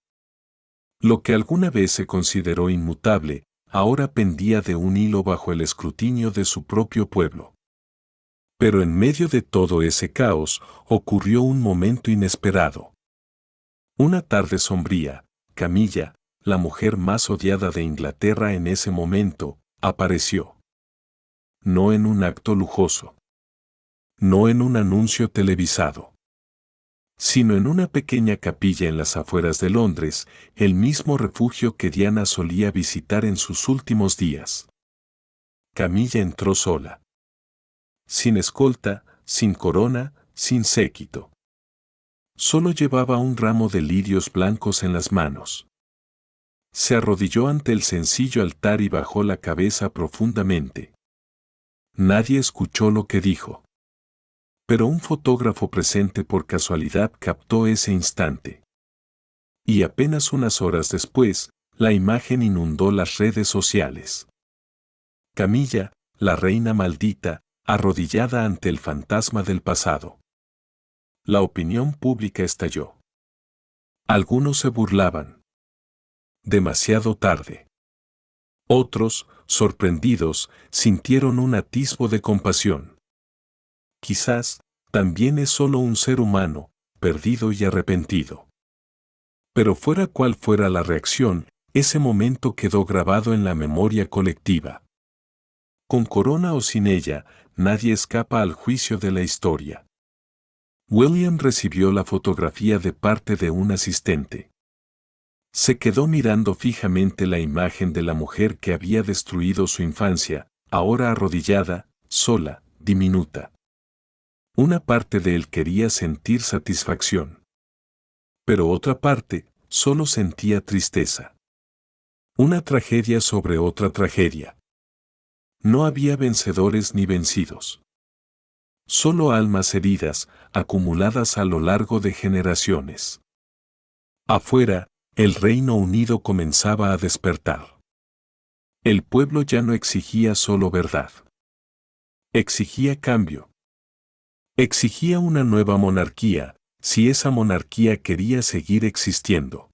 Lo que alguna vez se consideró inmutable, ahora pendía de un hilo bajo el escrutinio de su propio pueblo. Pero en medio de todo ese caos, ocurrió un momento inesperado. Una tarde sombría, Camilla, la mujer más odiada de Inglaterra en ese momento, apareció. No en un acto lujoso. No en un anuncio televisado. Sino en una pequeña capilla en las afueras de Londres, el mismo refugio que Diana solía visitar en sus últimos días. Camilla entró sola. Sin escolta, sin corona, sin séquito. Solo llevaba un ramo de lirios blancos en las manos. Se arrodilló ante el sencillo altar y bajó la cabeza profundamente. Nadie escuchó lo que dijo. Pero un fotógrafo presente por casualidad captó ese instante. Y apenas unas horas después, la imagen inundó las redes sociales. Camilla, la reina maldita, arrodillada ante el fantasma del pasado. La opinión pública estalló. Algunos se burlaban. Demasiado tarde. Otros, sorprendidos, sintieron un atisbo de compasión. Quizás, también es solo un ser humano, perdido y arrepentido. Pero fuera cual fuera la reacción, ese momento quedó grabado en la memoria colectiva. Con corona o sin ella, nadie escapa al juicio de la historia. William recibió la fotografía de parte de un asistente. Se quedó mirando fijamente la imagen de la mujer que había destruido su infancia, ahora arrodillada, sola, diminuta. Una parte de él quería sentir satisfacción. Pero otra parte, solo sentía tristeza. Una tragedia sobre otra tragedia. No había vencedores ni vencidos. Solo almas heridas, acumuladas a lo largo de generaciones. Afuera, El Reino Unido comenzaba a despertar. El pueblo ya no exigía solo verdad. Exigía cambio. Exigía una nueva monarquía, si esa monarquía quería seguir existiendo.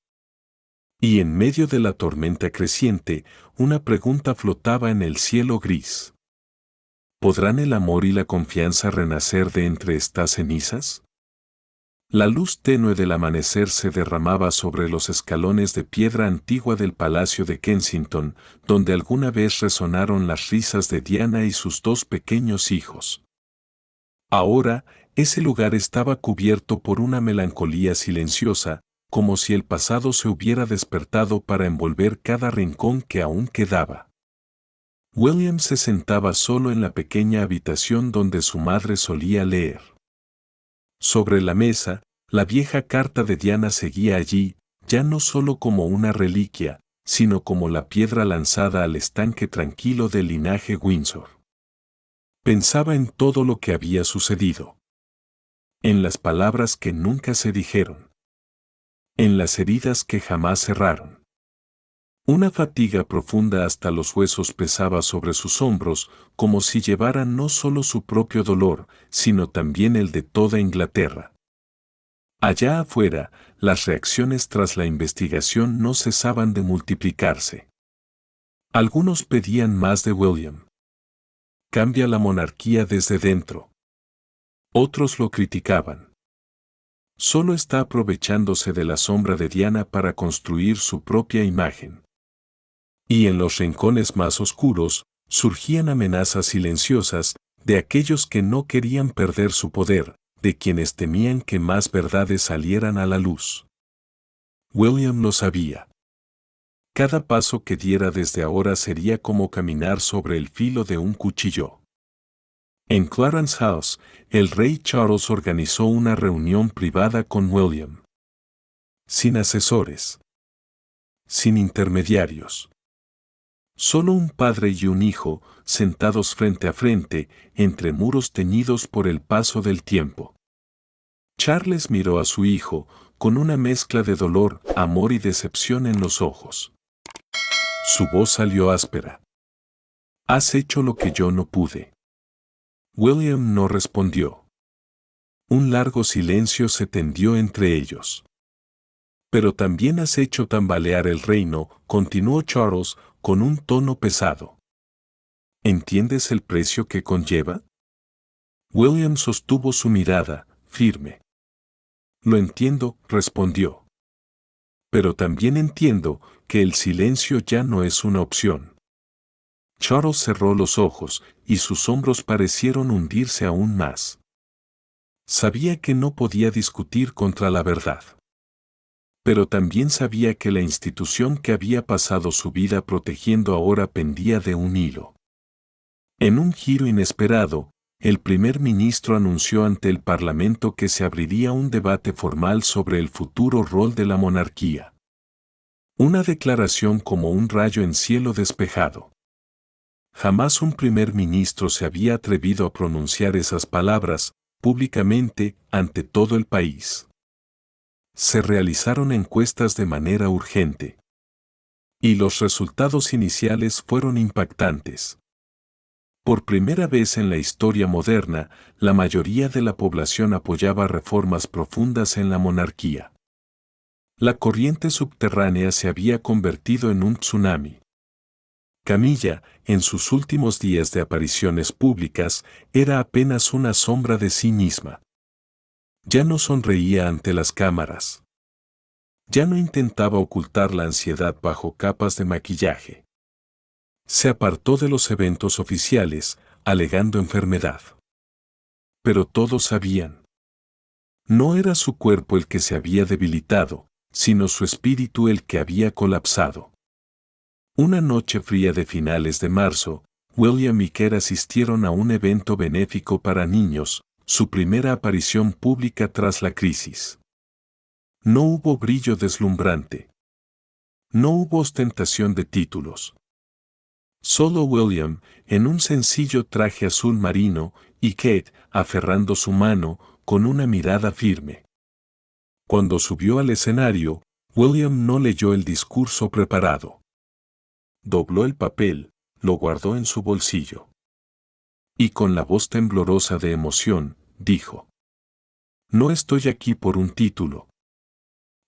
Y en medio de la tormenta creciente, una pregunta flotaba en el cielo gris. ¿Podrán el amor y la confianza renacer de entre estas cenizas? La luz tenue del amanecer se derramaba sobre los escalones de piedra antigua del Palacio de Kensington, donde alguna vez resonaron las risas de Diana y sus dos pequeños hijos. Ahora, ese lugar estaba cubierto por una melancolía silenciosa, como si el pasado se hubiera despertado para envolver cada rincón que aún quedaba. William se sentaba solo en la pequeña habitación donde su madre solía leer. Sobre la mesa, la vieja carta de Diana seguía allí, ya no solo como una reliquia, sino como la piedra lanzada al estanque tranquilo del linaje Windsor. Pensaba en todo lo que había sucedido. En las palabras que nunca se dijeron. En las heridas que jamás cerraron. Una fatiga profunda hasta los huesos pesaba sobre sus hombros, como si llevara no solo su propio dolor, sino también el de toda Inglaterra. Allá afuera, las reacciones tras la investigación no cesaban de multiplicarse. Algunos pedían más de William. Cambia la monarquía desde dentro. Otros lo criticaban. Solo está aprovechándose de la sombra de Diana para construir su propia imagen. Y en los rincones más oscuros, surgían amenazas silenciosas de aquellos que no querían perder su poder, de quienes temían que más verdades salieran a la luz. William lo sabía. Cada paso que diera desde ahora sería como caminar sobre el filo de un cuchillo. En Clarence House, el rey Charles organizó una reunión privada con William. Sin asesores. Sin intermediarios. Solo un padre y un hijo, sentados frente a frente, entre muros teñidos por el paso del tiempo. Charles miró a su hijo, con una mezcla de dolor, amor y decepción en los ojos. Su voz salió áspera. «Has hecho lo que yo no pude». William no respondió. Un largo silencio se tendió entre ellos. «Pero también has hecho tambalear el reino», continuó Charles, con un tono pesado. ¿Entiendes el precio que conlleva? William sostuvo su mirada, firme. Lo entiendo, respondió. Pero también entiendo que el silencio ya no es una opción. Charles cerró los ojos y sus hombros parecieron hundirse aún más. Sabía que no podía discutir contra la verdad. Pero también sabía que la institución que había pasado su vida protegiendo ahora pendía de un hilo. En un giro inesperado, el primer ministro anunció ante el Parlamento que se abriría un debate formal sobre el futuro rol de la monarquía. Una declaración como un rayo en cielo despejado. Jamás un primer ministro se había atrevido a pronunciar esas palabras, públicamente, ante todo el país. Se realizaron encuestas de manera urgente. Y los resultados iniciales fueron impactantes. Por primera vez en la historia moderna, la mayoría de la población apoyaba reformas profundas en la monarquía. La corriente subterránea se había convertido en un tsunami. Camilla, en sus últimos días de apariciones públicas, era apenas una sombra de sí misma. Ya no sonreía ante las cámaras. Ya no intentaba ocultar la ansiedad bajo capas de maquillaje. Se apartó de los eventos oficiales, alegando enfermedad. Pero todos sabían. No era su cuerpo el que se había debilitado, sino su espíritu el que había colapsado. Una noche fría de finales de marzo, William y Kerr asistieron a un evento benéfico para niños, su primera aparición pública tras la crisis. No hubo brillo deslumbrante. No hubo ostentación de títulos. Solo William, en un sencillo traje azul marino, y Kate, aferrando su mano, con una mirada firme. Cuando subió al escenario, William no leyó el discurso preparado. Dobló el papel, lo guardó en su bolsillo. Y con la voz temblorosa de emoción, dijo: No estoy aquí por un título.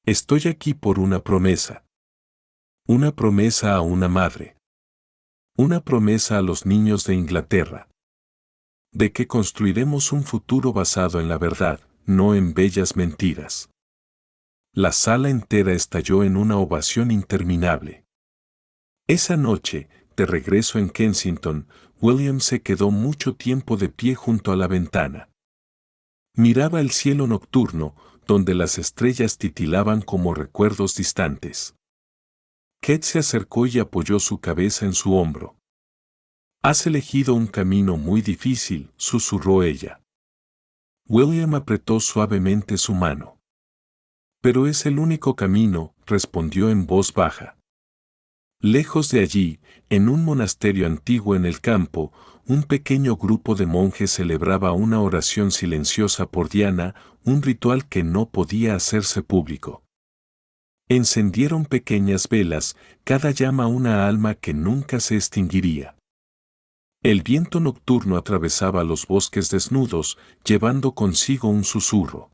Estoy aquí por una promesa. Una promesa a una madre. Una promesa a los niños de Inglaterra. De que construiremos un futuro basado en la verdad, no en bellas mentiras. La sala entera estalló en una ovación interminable. Esa noche, de regreso en Kensington, William se quedó mucho tiempo de pie junto a la ventana. Miraba el cielo nocturno, donde las estrellas titilaban como recuerdos distantes. Kate se acercó y apoyó su cabeza en su hombro. «Has elegido un camino muy difícil», susurró ella. William apretó suavemente su mano. «Pero es el único camino», respondió en voz baja. Lejos de allí, en un monasterio antiguo en el campo, un pequeño grupo de monjes celebraba una oración silenciosa por Diana, un ritual que no podía hacerse público. Encendieron pequeñas velas, cada llama una alma que nunca se extinguiría. El viento nocturno atravesaba los bosques desnudos, llevando consigo un susurro.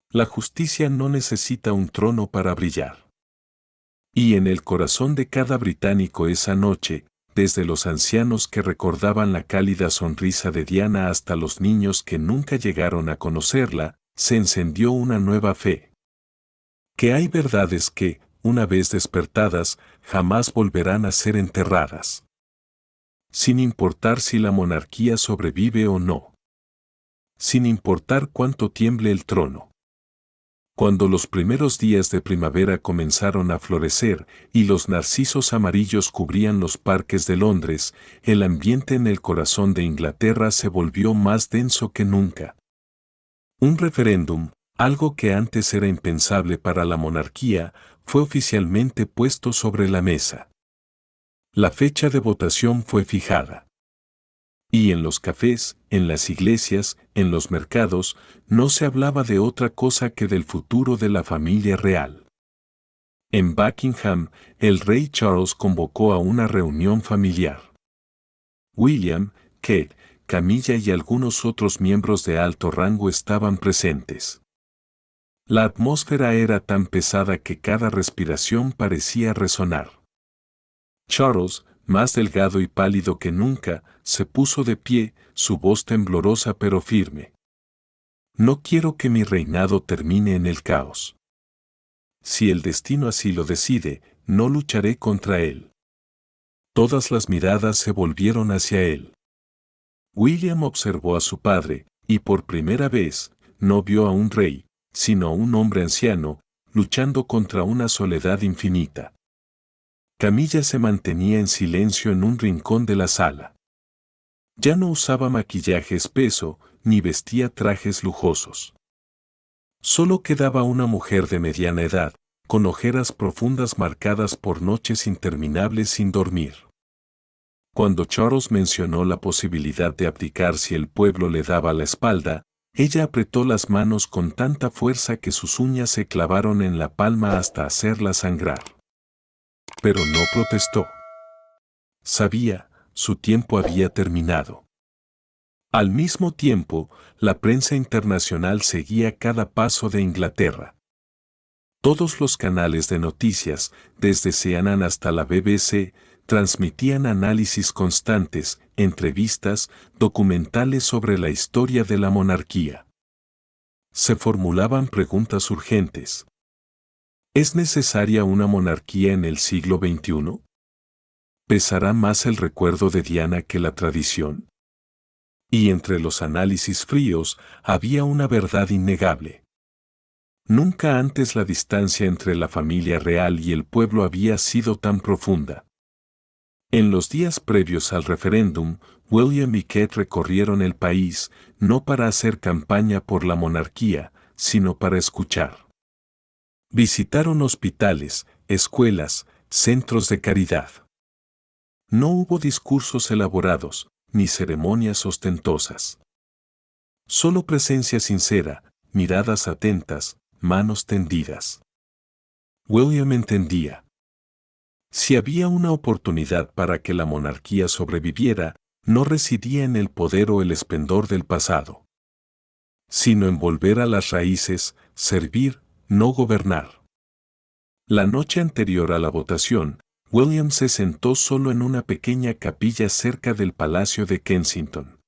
La justicia no necesita un trono para brillar. Y en el corazón de cada británico esa noche, desde los ancianos que recordaban la cálida sonrisa de Diana hasta los niños que nunca llegaron a conocerla, se encendió una nueva fe. Que hay verdades que, una vez despertadas, jamás volverán a ser enterradas. Sin importar si la monarquía sobrevive o no. Sin importar cuánto tiemble el trono. Cuando los primeros días de primavera comenzaron a florecer y los narcisos amarillos cubrían los parques de Londres, el ambiente en el corazón de Inglaterra se volvió más denso que nunca. Un referéndum, algo que antes era impensable para la monarquía, fue oficialmente puesto sobre la mesa. La fecha de votación fue fijada. Y en los cafés, en las iglesias, en los mercados, no se hablaba de otra cosa que del futuro de la familia real. En Buckingham, el rey Charles convocó a una reunión familiar. William, Kate, Camilla y algunos otros miembros de alto rango estaban presentes. La atmósfera era tan pesada que cada respiración parecía resonar. Charles, más delgado y pálido que nunca, se puso de pie, su voz temblorosa pero firme. No quiero que mi reinado termine en el caos. Si el destino así lo decide, no lucharé contra él. Todas las miradas se volvieron hacia él. William observó a su padre, y por primera vez, no vio a un rey, sino a un hombre anciano, luchando contra una soledad infinita. Camilla se mantenía en silencio en un rincón de la sala. Ya no usaba maquillaje espeso, ni vestía trajes lujosos. Solo quedaba una mujer de mediana edad, con ojeras profundas marcadas por noches interminables sin dormir. Cuando Charles mencionó la posibilidad de abdicar si el pueblo le daba la espalda, ella apretó las manos con tanta fuerza que sus uñas se clavaron en la palma hasta hacerla sangrar. Pero no protestó. Sabía, su tiempo había terminado. Al mismo tiempo, la prensa internacional seguía cada paso de Inglaterra. Todos los canales de noticias, desde CNN hasta la BBC, transmitían análisis constantes, entrevistas, documentales sobre la historia de la monarquía. Se formulaban preguntas urgentes. ¿Es necesaria una monarquía en el siglo XXI? ¿Pesará más el recuerdo de Diana que la tradición? Y entre los análisis fríos había una verdad innegable. Nunca antes la distancia entre la familia real y el pueblo había sido tan profunda. En los días previos al referéndum, William y Kate recorrieron el país, no para hacer campaña por la monarquía, sino para escuchar. Visitaron hospitales, escuelas, centros de caridad. No hubo discursos elaborados, ni ceremonias ostentosas. Solo presencia sincera, miradas atentas, manos tendidas. William entendía. Si había una oportunidad para que la monarquía sobreviviera, no residía en el poder o el esplendor del pasado, sino en volver a las raíces, servir, no gobernar. La noche anterior a la votación, William se sentó solo en una pequeña capilla cerca del Palacio de Kensington.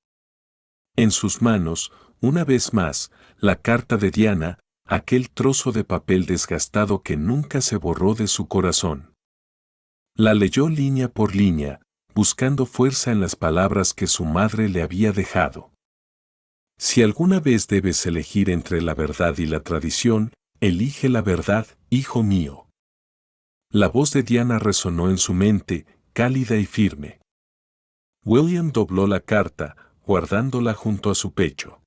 En sus manos, una vez más, la carta de Diana, aquel trozo de papel desgastado que nunca se borró de su corazón. La leyó línea por línea, buscando fuerza en las palabras que su madre le había dejado. Si alguna vez debes elegir entre la verdad y la tradición, elige la verdad, hijo mío. La voz de Diana resonó en su mente, cálida y firme. William dobló la carta, guardándola junto a su pecho.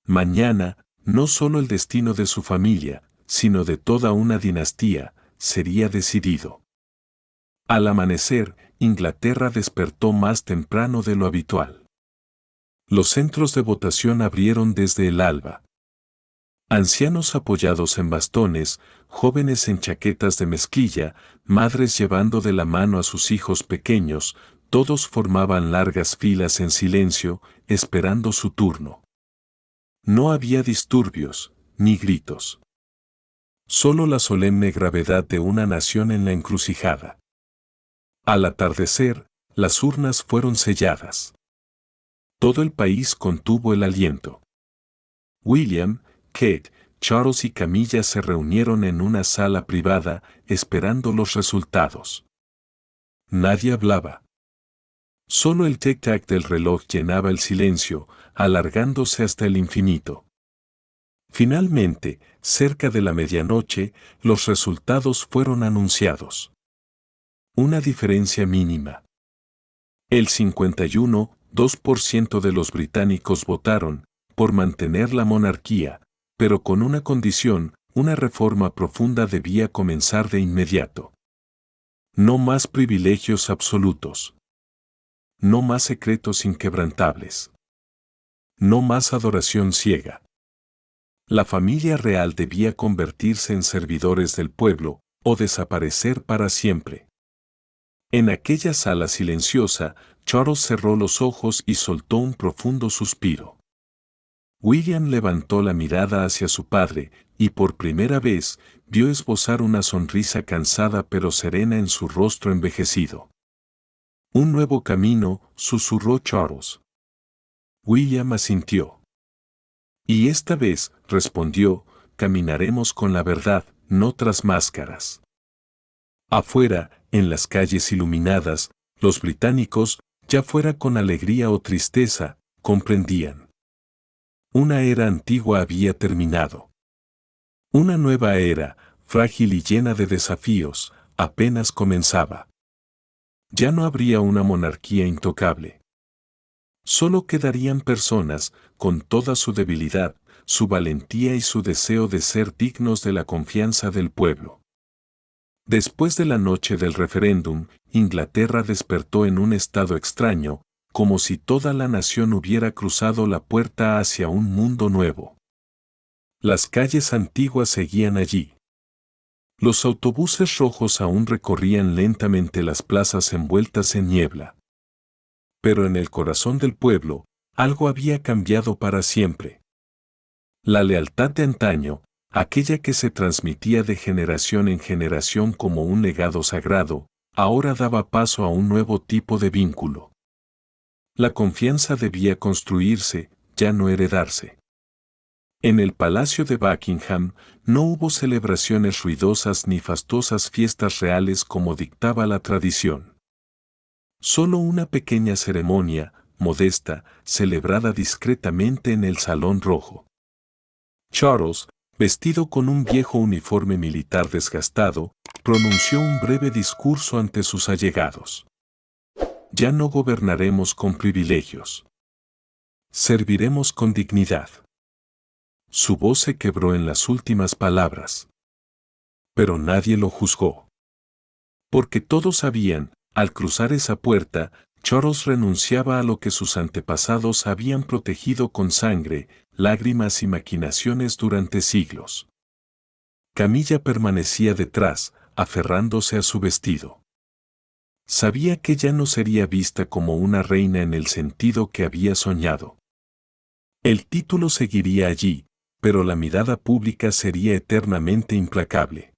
Mañana, no solo el destino de su familia, sino de toda una dinastía, sería decidido. Al amanecer, Inglaterra despertó más temprano de lo habitual. Los centros de votación abrieron desde el alba. Ancianos apoyados en bastones, jóvenes en chaquetas de mezclilla, madres llevando de la mano a sus hijos pequeños, todos formaban largas filas en silencio, esperando su turno. No había disturbios, ni gritos. Solo la solemne gravedad de una nación en la encrucijada. Al atardecer, las urnas fueron selladas. Todo el país contuvo el aliento. William, Kate, Charles y Camilla se reunieron en una sala privada, esperando los resultados. Nadie hablaba. Solo el tic-tac del reloj llenaba el silencio, alargándose hasta el infinito. Finalmente, cerca de la medianoche, los resultados fueron anunciados. Una diferencia mínima. El 51,2% de los británicos votaron por mantener la monarquía, pero con una condición: una reforma profunda debía comenzar de inmediato. No más privilegios absolutos. No más secretos inquebrantables. No más adoración ciega. La familia real debía convertirse en servidores del pueblo o desaparecer para siempre. En aquella sala silenciosa, Charles cerró los ojos y soltó un profundo suspiro. William levantó la mirada hacia su padre, y por primera vez, vio esbozar una sonrisa cansada pero serena en su rostro envejecido. Un nuevo camino, susurró Charles. William asintió. Y esta vez, respondió, caminaremos con la verdad, no tras máscaras. Afuera, en las calles iluminadas, los británicos, ya fuera con alegría o tristeza, comprendían. Una era antigua había terminado. Una nueva era, frágil y llena de desafíos, apenas comenzaba. Ya no habría una monarquía intocable. Solo quedarían personas, con toda su debilidad, su valentía y su deseo de ser dignos de la confianza del pueblo. Después de la noche del referéndum, Inglaterra despertó en un estado extraño, como si toda la nación hubiera cruzado la puerta hacia un mundo nuevo. Las calles antiguas seguían allí. Los autobuses rojos aún recorrían lentamente las plazas envueltas en niebla. Pero en el corazón del pueblo, algo había cambiado para siempre. La lealtad de antaño, aquella que se transmitía de generación en generación como un legado sagrado, ahora daba paso a un nuevo tipo de vínculo. La confianza debía construirse, ya no heredarse. En el Palacio de Buckingham no hubo celebraciones ruidosas ni fastuosas fiestas reales como dictaba la tradición. Solo una pequeña ceremonia, modesta, celebrada discretamente en el Salón Rojo. Charles, vestido con un viejo uniforme militar desgastado, pronunció un breve discurso ante sus allegados. Ya no gobernaremos con privilegios. Serviremos con dignidad. Su voz se quebró en las últimas palabras. Pero nadie lo juzgó. Porque todos sabían, al cruzar esa puerta, Charles renunciaba a lo que sus antepasados habían protegido con sangre, lágrimas y maquinaciones durante siglos. Camilla permanecía detrás, aferrándose a su vestido. Sabía que ya no sería vista como una reina en el sentido que había soñado. El título seguiría allí, pero la mirada pública sería eternamente implacable.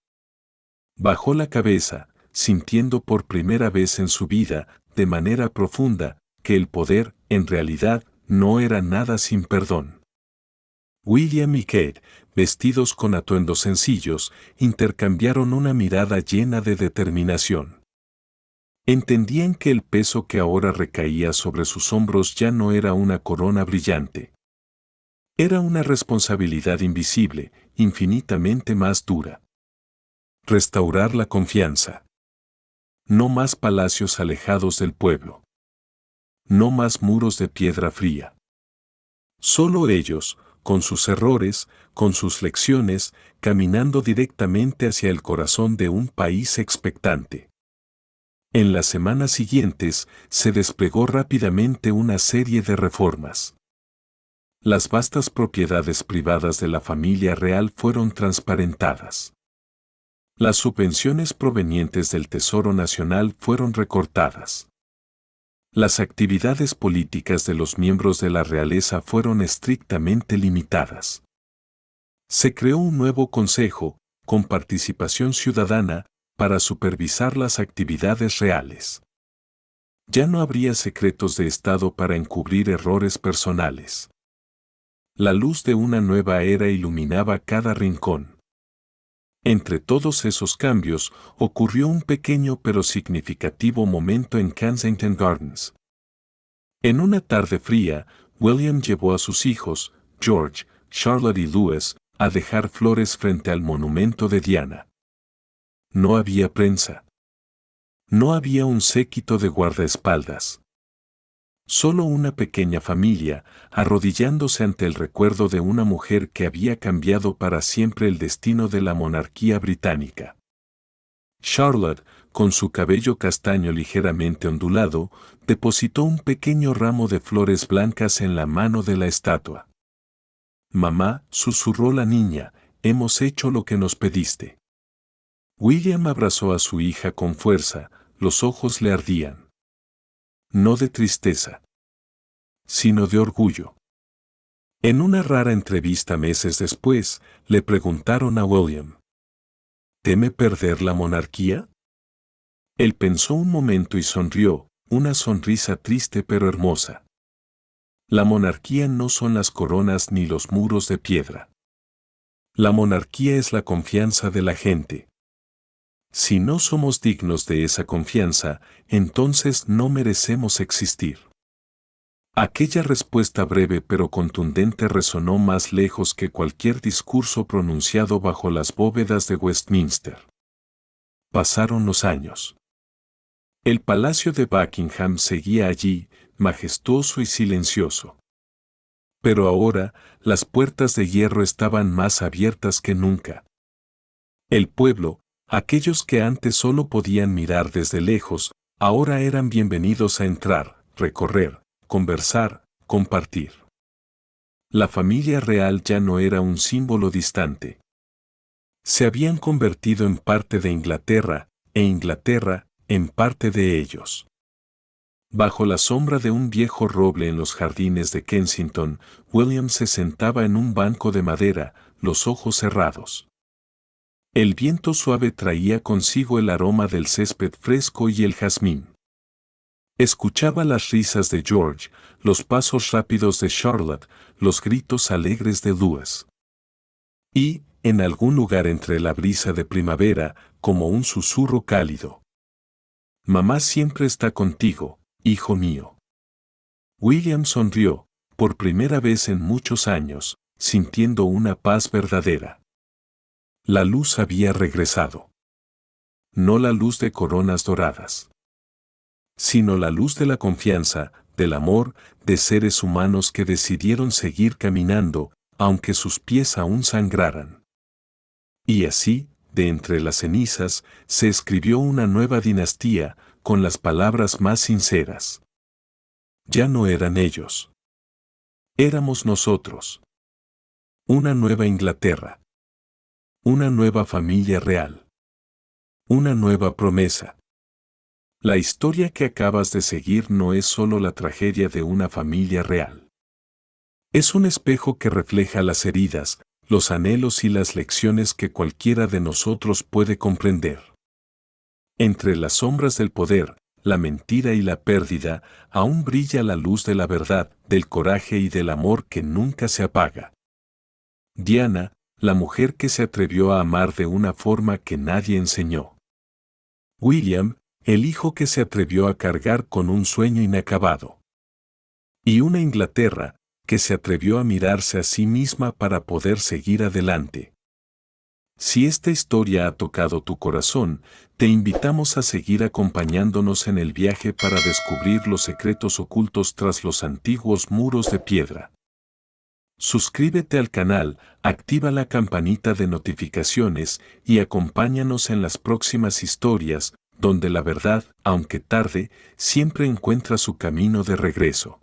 Bajó la cabeza, sintiendo por primera vez en su vida, de manera profunda, que el poder, en realidad, no era nada sin perdón. William y Kate, vestidos con atuendos sencillos, intercambiaron una mirada llena de determinación. Entendían que el peso que ahora recaía sobre sus hombros ya no era una corona brillante. Era una responsabilidad invisible, infinitamente más dura. Restaurar la confianza. No más palacios alejados del pueblo. No más muros de piedra fría. Solo ellos, con sus errores, con sus lecciones, caminando directamente hacia el corazón de un país expectante. En las semanas siguientes, se desplegó rápidamente una serie de reformas. Las vastas propiedades privadas de la familia real fueron transparentadas. Las subvenciones provenientes del Tesoro Nacional fueron recortadas. Las actividades políticas de los miembros de la realeza fueron estrictamente limitadas. Se creó un nuevo consejo, con participación ciudadana, para supervisar las actividades reales. Ya no habría secretos de Estado para encubrir errores personales. La luz de una nueva era iluminaba cada rincón. Entre todos esos cambios, ocurrió un pequeño pero significativo momento en Kensington Gardens. En una tarde fría, William llevó a sus hijos, George, Charlotte y Louis, a dejar flores frente al monumento de Diana. No había prensa. No había un séquito de guardaespaldas. Solo una pequeña familia, arrodillándose ante el recuerdo de una mujer que había cambiado para siempre el destino de la monarquía británica. Charlotte, con su cabello castaño ligeramente ondulado, depositó un pequeño ramo de flores blancas en la mano de la estatua. «Mamá», susurró la niña, «hemos hecho lo que nos pediste». William abrazó a su hija con fuerza, los ojos le ardían. No de tristeza, sino de orgullo. En una rara entrevista meses después, le preguntaron a William: ¿teme perder la monarquía? Él pensó un momento y sonrió, una sonrisa triste pero hermosa. La monarquía no son las coronas ni los muros de piedra. La monarquía es la confianza de la gente. Si no somos dignos de esa confianza, entonces no merecemos existir. Aquella respuesta breve pero contundente resonó más lejos que cualquier discurso pronunciado bajo las bóvedas de Westminster. Pasaron los años. El palacio de Buckingham seguía allí, majestuoso y silencioso. Pero ahora, las puertas de hierro estaban más abiertas que nunca. El pueblo, aquellos que antes solo podían mirar desde lejos, ahora eran bienvenidos a entrar, recorrer, conversar, compartir. La familia real ya no era un símbolo distante. Se habían convertido en parte de Inglaterra, e Inglaterra, en parte de ellos. Bajo la sombra de un viejo roble en los jardines de Kensington, William se sentaba en un banco de madera, los ojos cerrados. El viento suave traía consigo el aroma del césped fresco y el jazmín. Escuchaba las risas de George, los pasos rápidos de Charlotte, los gritos alegres de Louis. Y, en algún lugar entre la brisa de primavera, como un susurro cálido: «Mamá siempre está contigo, hijo mío». William sonrió, por primera vez en muchos años, sintiendo una paz verdadera. La luz había regresado. No la luz de coronas doradas, sino la luz de la confianza, del amor, de seres humanos que decidieron seguir caminando, aunque sus pies aún sangraran. Y así, de entre las cenizas, se escribió una nueva dinastía, con las palabras más sinceras. Ya no eran ellos. Éramos nosotros. Una nueva Inglaterra. Una nueva familia real. Una nueva promesa. La historia que acabas de seguir no es solo la tragedia de una familia real. Es un espejo que refleja las heridas, los anhelos y las lecciones que cualquiera de nosotros puede comprender. Entre las sombras del poder, la mentira y la pérdida, aún brilla la luz de la verdad, del coraje y del amor que nunca se apaga. Diana, la mujer que se atrevió a amar de una forma que nadie enseñó. William, el hijo que se atrevió a cargar con un sueño inacabado. Y una Inglaterra, que se atrevió a mirarse a sí misma para poder seguir adelante. Si esta historia ha tocado tu corazón, te invitamos a seguir acompañándonos en el viaje para descubrir los secretos ocultos tras los antiguos muros de piedra. Suscríbete al canal, activa la campanita de notificaciones y acompáñanos en las próximas historias, donde la verdad, aunque tarde, siempre encuentra su camino de regreso.